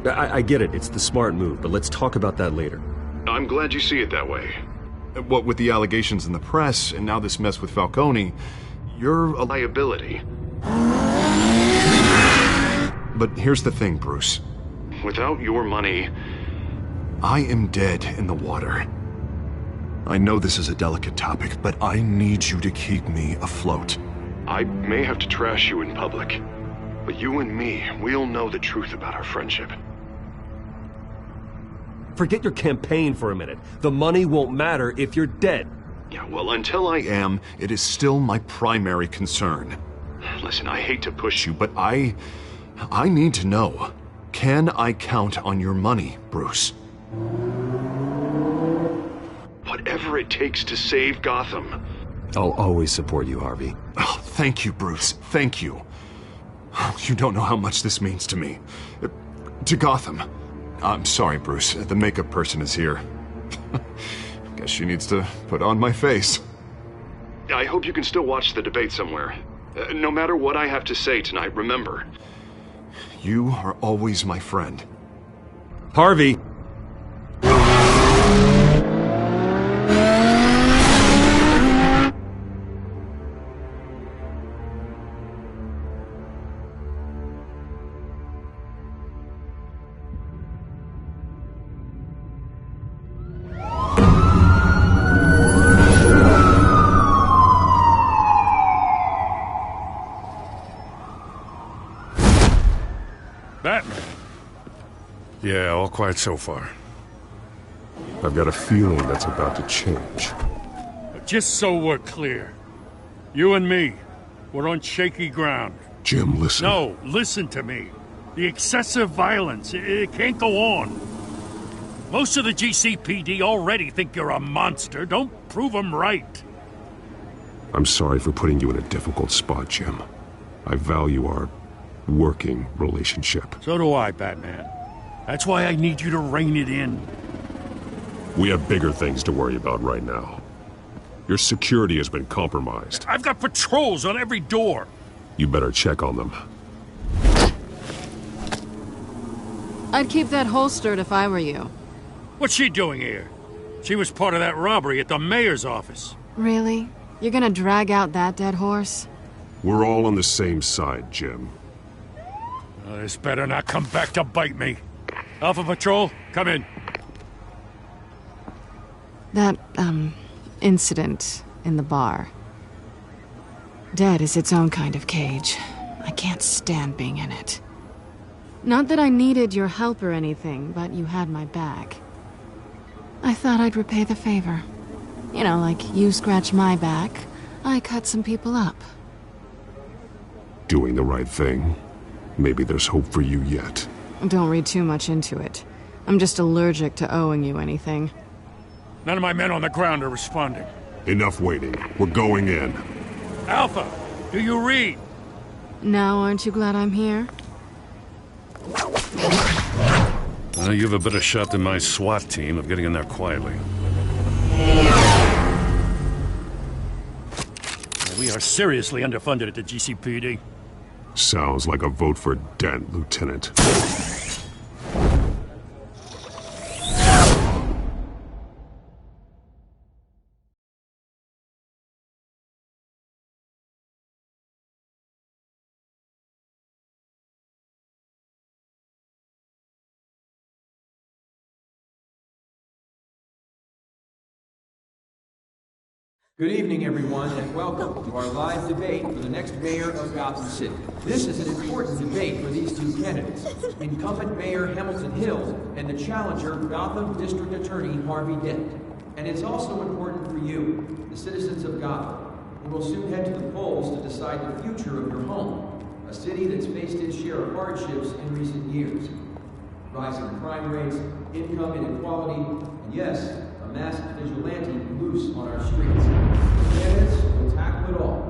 Speaker 3: I get it. It's the smart move, but let's talk about that later.
Speaker 6: I'm glad you see it that way. What with the allegations in the press, and now this mess with Falcone, you're a liability. But here's the thing, Bruce. Without your money, I am dead in the water. I know this is a delicate topic, but I need you to keep me afloat. I may have to trash you in public, but you and me, we'll know the truth about our friendship.
Speaker 3: Forget your campaign for a minute. The money won't matter if you're dead.
Speaker 6: Yeah, well, until I am, it is still my primary concern. Listen, I hate to push you, but I need to know. Can I count on your money, Bruce? Whatever it takes to save Gotham.
Speaker 3: I'll always support you, Harvey.
Speaker 6: Oh, thank you, Bruce. Thank you. You don't know how much this means to me. To Gotham. I'm sorry, Bruce. The makeup person is here. Guess she needs to put on my face. I hope you can still watch the debate somewhere. No matter what I have to say tonight, remember, you are always my friend.
Speaker 3: Harvey!
Speaker 4: Batman. Yeah, all quiet so far.
Speaker 17: I've got a feeling that's about to change.
Speaker 4: Just so we're clear, you and me, we're on shaky ground.
Speaker 17: Jim, listen.
Speaker 4: No, listen to me. The excessive violence, it can't go on. Most of the GCPD already think you're a monster. Don't prove them right.
Speaker 17: I'm sorry for putting you in a difficult spot, Jim. I value our working relationship.
Speaker 4: So do I, Batman. That's why I need you to rein it in.
Speaker 17: We have bigger things to worry about right now. Your security has been compromised.
Speaker 4: I've got patrols on every door.
Speaker 17: You better check on them.
Speaker 14: I'd keep that holstered if I were you.
Speaker 4: What's she doing here? She was part of that robbery at the mayor's office.
Speaker 14: Really? You're gonna drag out that dead horse?
Speaker 17: We're all on the same side, Jim.
Speaker 4: This better not come back to bite me. Alpha Patrol, come in.
Speaker 14: That, incident in the bar. Dead is its own kind of cage. I can't stand being in it. Not that I needed your help or anything, but you had my back. I thought I'd repay the favor. You know, like you scratch my back, I cut some people up.
Speaker 17: Doing the right thing? Maybe there's hope for you yet.
Speaker 14: Don't read too much into it. I'm just allergic to owing you anything.
Speaker 4: None of my men on the ground are responding.
Speaker 17: Enough waiting. We're going in.
Speaker 4: Alpha, do you read?
Speaker 14: Now aren't you glad I'm here?
Speaker 4: You have a better shot than my SWAT team of getting in there quietly. We are seriously underfunded at the GCPD.
Speaker 17: Sounds like a vote for Dent, Lieutenant.
Speaker 19: Good evening, everyone, and welcome to our live debate for the next mayor of Gotham City. This is an important debate for these two candidates, incumbent Mayor Hamilton Hill and the challenger, Gotham District Attorney Harvey Dent. And it's also important for you, the citizens of Gotham, who will soon head to the polls to decide the future of your home, a city that's faced its share of hardships in recent years. Rising crime rates, income inequality, and yes, a masked vigilante loose on our streets. The candidates will tackle it all.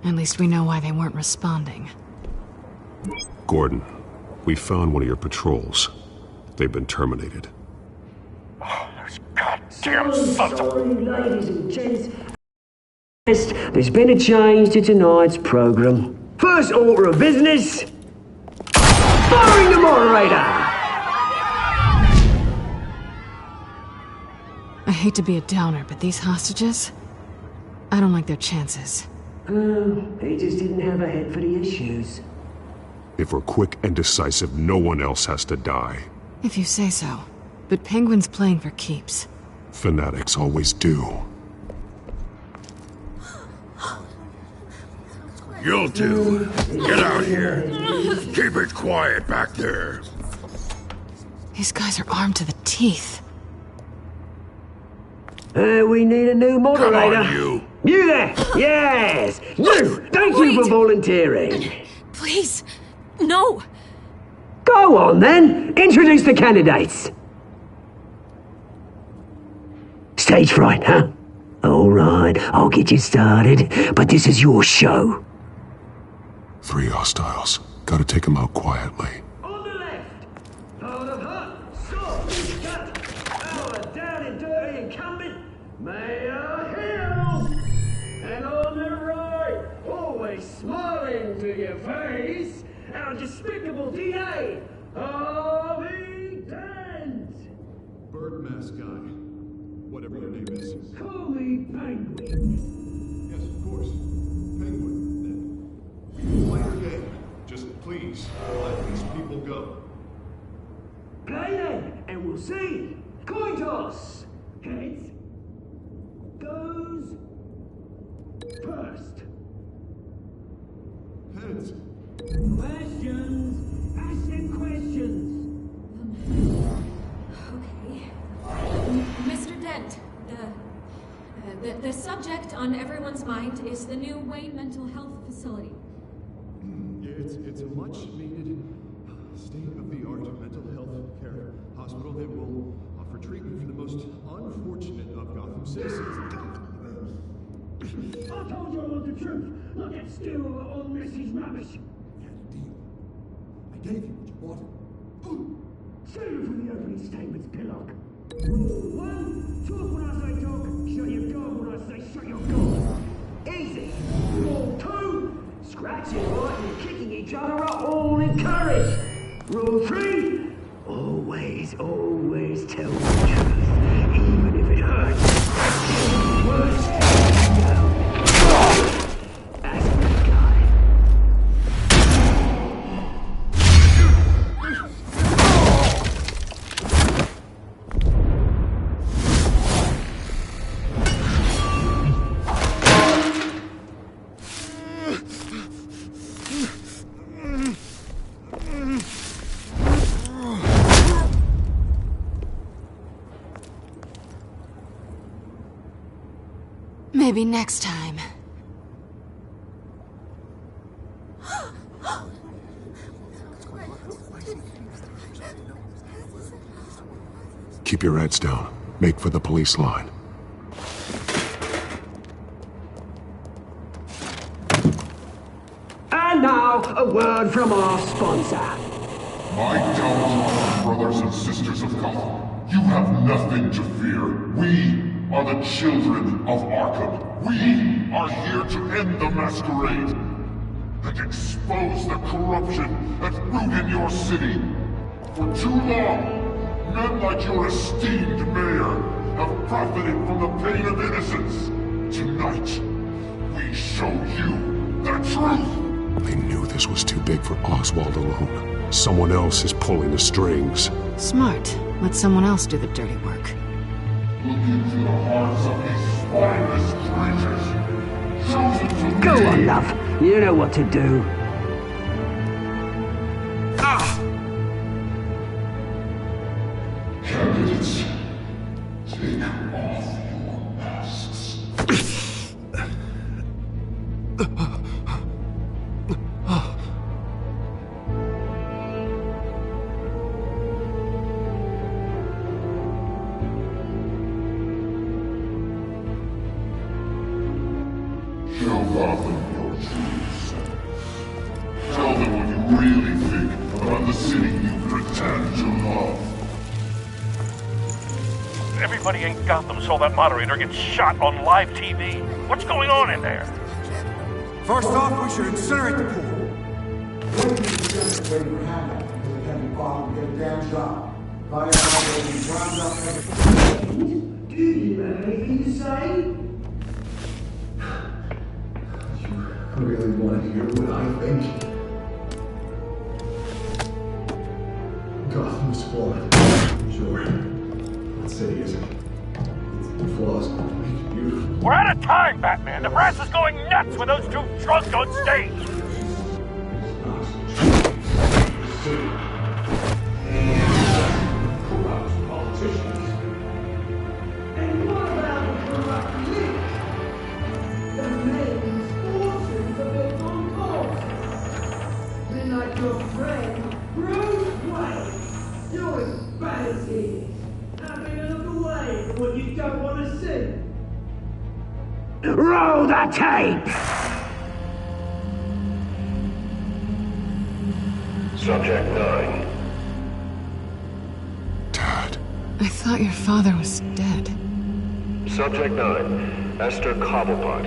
Speaker 14: At least we know why they weren't responding.
Speaker 17: Gordon, we found one of your patrols. They've been terminated.
Speaker 5: Oh, those goddamn sons of... Ladies and gents, there's been a change to tonight's program. First order of business, firing the moderator!
Speaker 14: I hate to be a downer, but these hostages, I don't like their chances.
Speaker 5: He just didn't have a head for the issues.
Speaker 17: If we're quick and decisive, no one else has to die.
Speaker 14: If you say so. But Penguin's playing for keeps.
Speaker 17: Fanatics always do.
Speaker 8: You'll do. Get out here. Keep it quiet back there.
Speaker 14: These guys are armed to the teeth.
Speaker 5: We need a new moderator.
Speaker 8: Come on, you.
Speaker 5: You there! Yes! You! Thank you for volunteering.
Speaker 10: Please, no!
Speaker 5: Go on, then. Introduce the candidates. Stage fright, huh? All right, I'll get you started, but this is your show.
Speaker 17: 3 hostiles. Gotta take them out quietly.
Speaker 5: On the left, out of hut, sword, cut, our down and dirty incumbent, Mayor Hill. And on the right, always smiling to your face, our despicable DA, Harvey Dent.
Speaker 6: Bird mask guy. Whatever your name is.
Speaker 5: Call me Penguin.
Speaker 6: Yes, of course. Penguin, then. We can play your game. Just please, let these people go.
Speaker 5: Play then, and we'll see. Coin toss. Heads goes first.
Speaker 6: Heads.
Speaker 5: Questions. Ask them questions.
Speaker 10: Okay. Mr. Dent, the subject on everyone's mind is the new Wayne Mental Health Facility.
Speaker 6: It's a much-needed, state-of-the-art mental health care hospital that will offer treatment for the most unfortunate of Gotham citizens.
Speaker 5: I told you all the truth. Look at still on Mrs. Rubbish.
Speaker 6: I gave you what you wanted.
Speaker 5: Save it for the opening statements, Pillock. Rule 1, talk when I say talk, shut your gob when I say shut your gob. Easy. Rule 2, scratching, biting, and kicking each other are all encouraged. Rule 3, always
Speaker 12: always, always tell the truth, even if it hurts. Worst case, no. That's the guy.
Speaker 14: Maybe next time.
Speaker 17: Keep your heads down. Make for the police line.
Speaker 12: And now, a word from our sponsor.
Speaker 20: My downtrodden brothers and sisters of Gotham, you have nothing to fear. We are the children of Arkham. We are here to end the masquerade and expose the corruption that root in your city. For too long, men like your esteemed mayor have profited from the pain of innocence. Tonight, we show you the truth.
Speaker 17: They knew this was too big for Oswald alone. Someone else is pulling the strings.
Speaker 14: Smart. Let someone else do the dirty work.
Speaker 20: Look into the hearts of these spineless creatures. Chosen to
Speaker 12: Go on, love. You know what to do.
Speaker 20: Candidates, take off your masks. Show Gotham your true self. Tell them what you really think about the city you pretend to love.
Speaker 2: Everybody in Gotham saw that moderator get shot on live TV. What's going on in there?
Speaker 16: First off, we should incinerate the pool.
Speaker 15: Waiting for handout because they can't be bothered to get a damn job. Firefighters ground up everything.
Speaker 5: Do you have anything to say?
Speaker 15: I really want to hear what I think. Gotham's flawed. Sure. That city isn't. Its flaws make it beautiful.
Speaker 2: We're out of time, Batman. The press is going nuts with those two drunks on stage.
Speaker 5: Corrupt politicians. And what about the corrupt elites? The men's fortunes of their concourse. Men like your friend, Bruce Wayne. You're as bad as he is. Having a look away from what you don't want to see.
Speaker 12: Roll the tape!
Speaker 21: Subject 9.
Speaker 14: I thought your father was dead.
Speaker 21: Subject 9. Esther Cobblepot.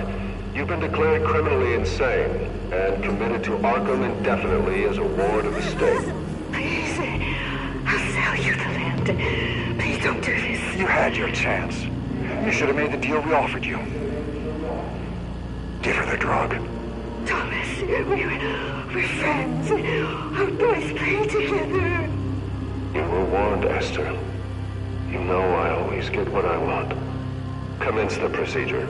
Speaker 21: You've been declared criminally insane and committed to Arkham indefinitely as a ward of the state.
Speaker 22: Please, I'll sell you the land. Please don't do this.
Speaker 21: You had your chance. You should have made the deal we offered you. Give her the drug.
Speaker 22: Thomas, we're friends. Our boys play together.
Speaker 21: You were warned, Esther. You know I always get what I want. Commence the procedure.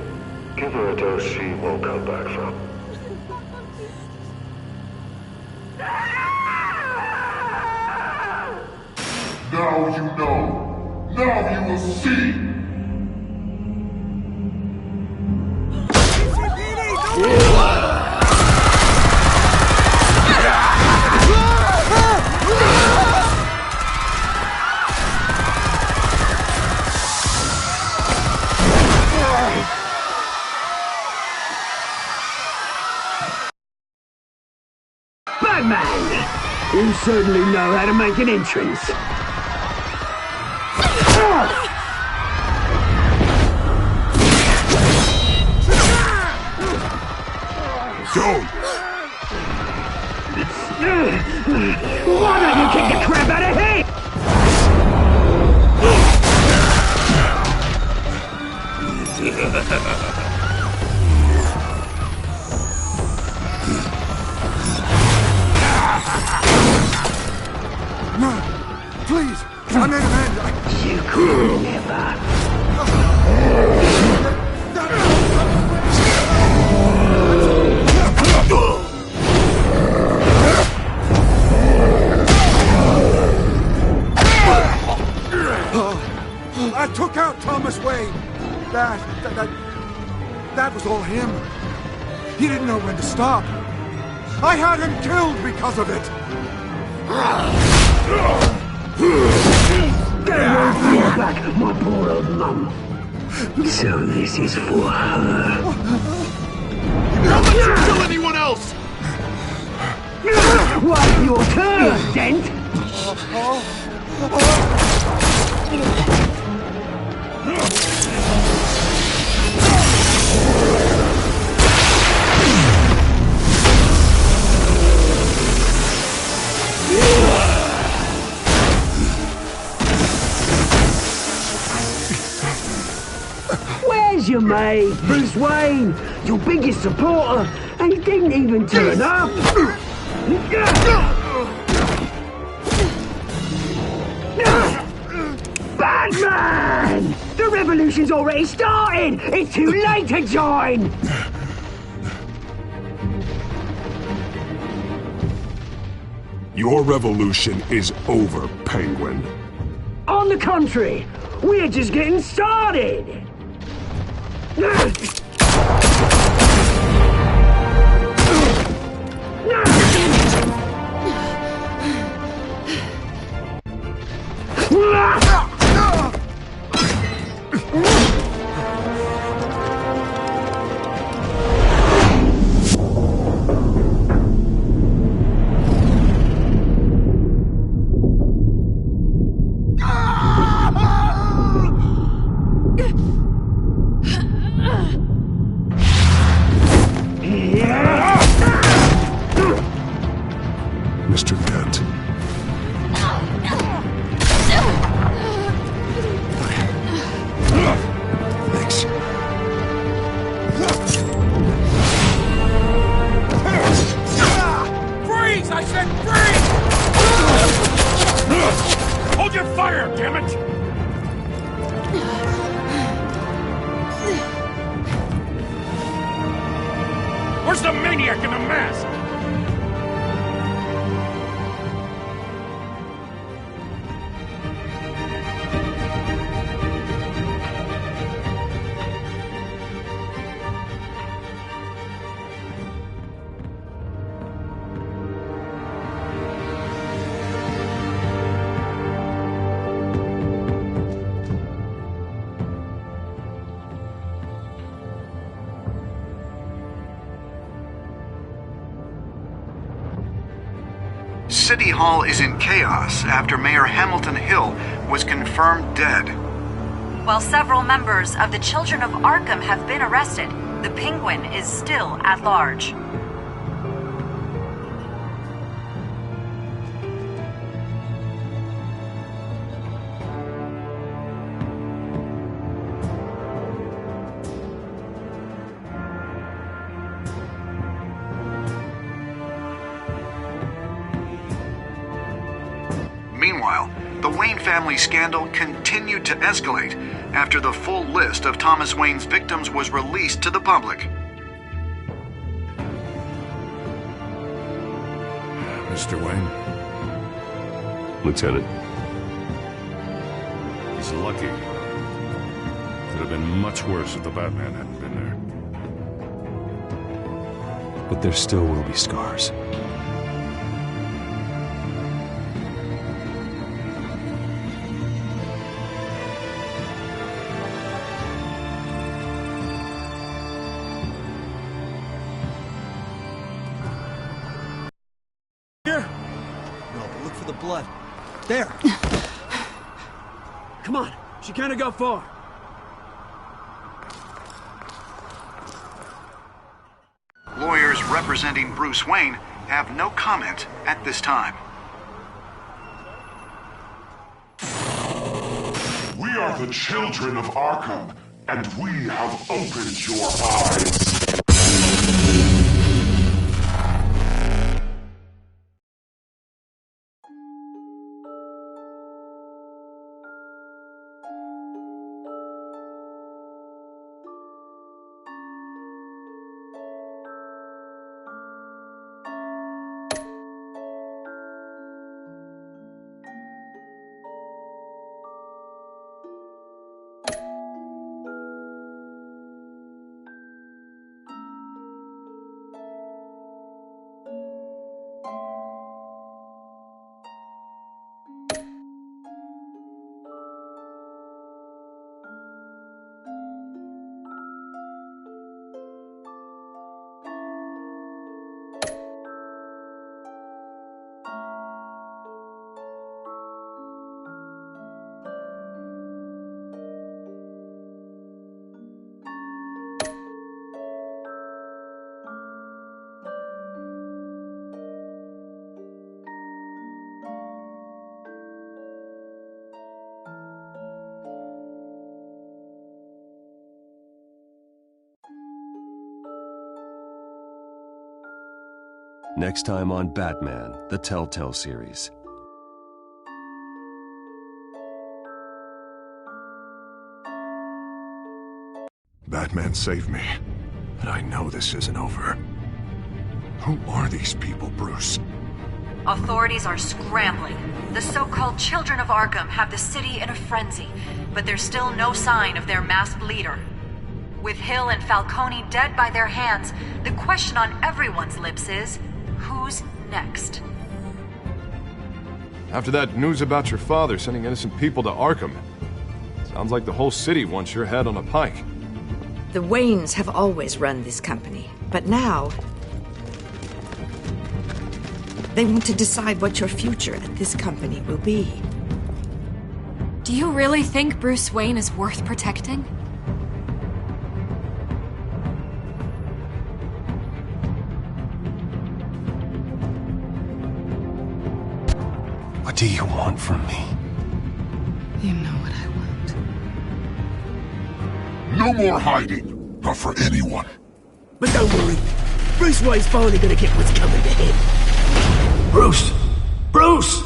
Speaker 21: Give her a dose she won't come back from.
Speaker 20: Now you know. Now you will see.
Speaker 12: Batman! You certainly know how to make an entrance.
Speaker 17: Go!
Speaker 12: Why don't you kick the crap out of him?
Speaker 16: understand.
Speaker 5: You could never.
Speaker 16: I took out Thomas Wayne. That was all him. He didn't know when to stop. I had him killed because of it.
Speaker 5: They won't bring back my poor old mum. So this is for her.
Speaker 6: Don't let you kill anyone else!
Speaker 5: What's your turn, Dent? Where's your mate, Bruce Wayne? Your biggest supporter, and he didn't even turn up. Batman! The revolution's already started! It's too late to join!
Speaker 17: Your revolution is over, Penguin.
Speaker 5: On the contrary, we're just getting started!
Speaker 17: Mr. Dent. Thanks.
Speaker 8: Freeze! I said freeze! Hold your fire, damn it! Where's the maniac in the mask?
Speaker 7: City Hall is in chaos after Mayor Hamilton Hill was confirmed dead.
Speaker 18: While several members of the Children of Arkham have been arrested, the Penguin is still at large.
Speaker 7: Meanwhile, the Wayne family scandal continued to escalate after the full list of Thomas Wayne's victims was released to the public.
Speaker 8: Mr. Wayne?
Speaker 3: Lieutenant.
Speaker 4: He's lucky. Could have been much worse if the Batman hadn't been there.
Speaker 3: But there still will be scars.
Speaker 12: Blood. There. Come on. She can't go far.
Speaker 7: Lawyers representing Bruce Wayne have no comment at this time.
Speaker 20: We are the children of Arkham, and we have opened your eyes.
Speaker 3: Next time on Batman, the Telltale series.
Speaker 6: Batman saved me, but I know this isn't over. Who are these people, Bruce?
Speaker 18: Authorities are scrambling. The so-called Children of Arkham have the city in a frenzy, but there's still no sign of their masked leader. With Hill and Falcone dead by their hands, the question on everyone's lips is, who's next?
Speaker 9: After that news about your father sending innocent people to Arkham, sounds like the whole city wants your head on a pike.
Speaker 22: The Waynes have always run this company, but now they want to decide what your future at this company will be.
Speaker 10: Do you really think Bruce Wayne is worth protecting?
Speaker 3: What do you want from me?
Speaker 14: You know what I want.
Speaker 20: No more hiding, not for anyone.
Speaker 12: But don't worry, Bruce Wayne's finally gonna get what's coming to him.
Speaker 1: Bruce! Bruce!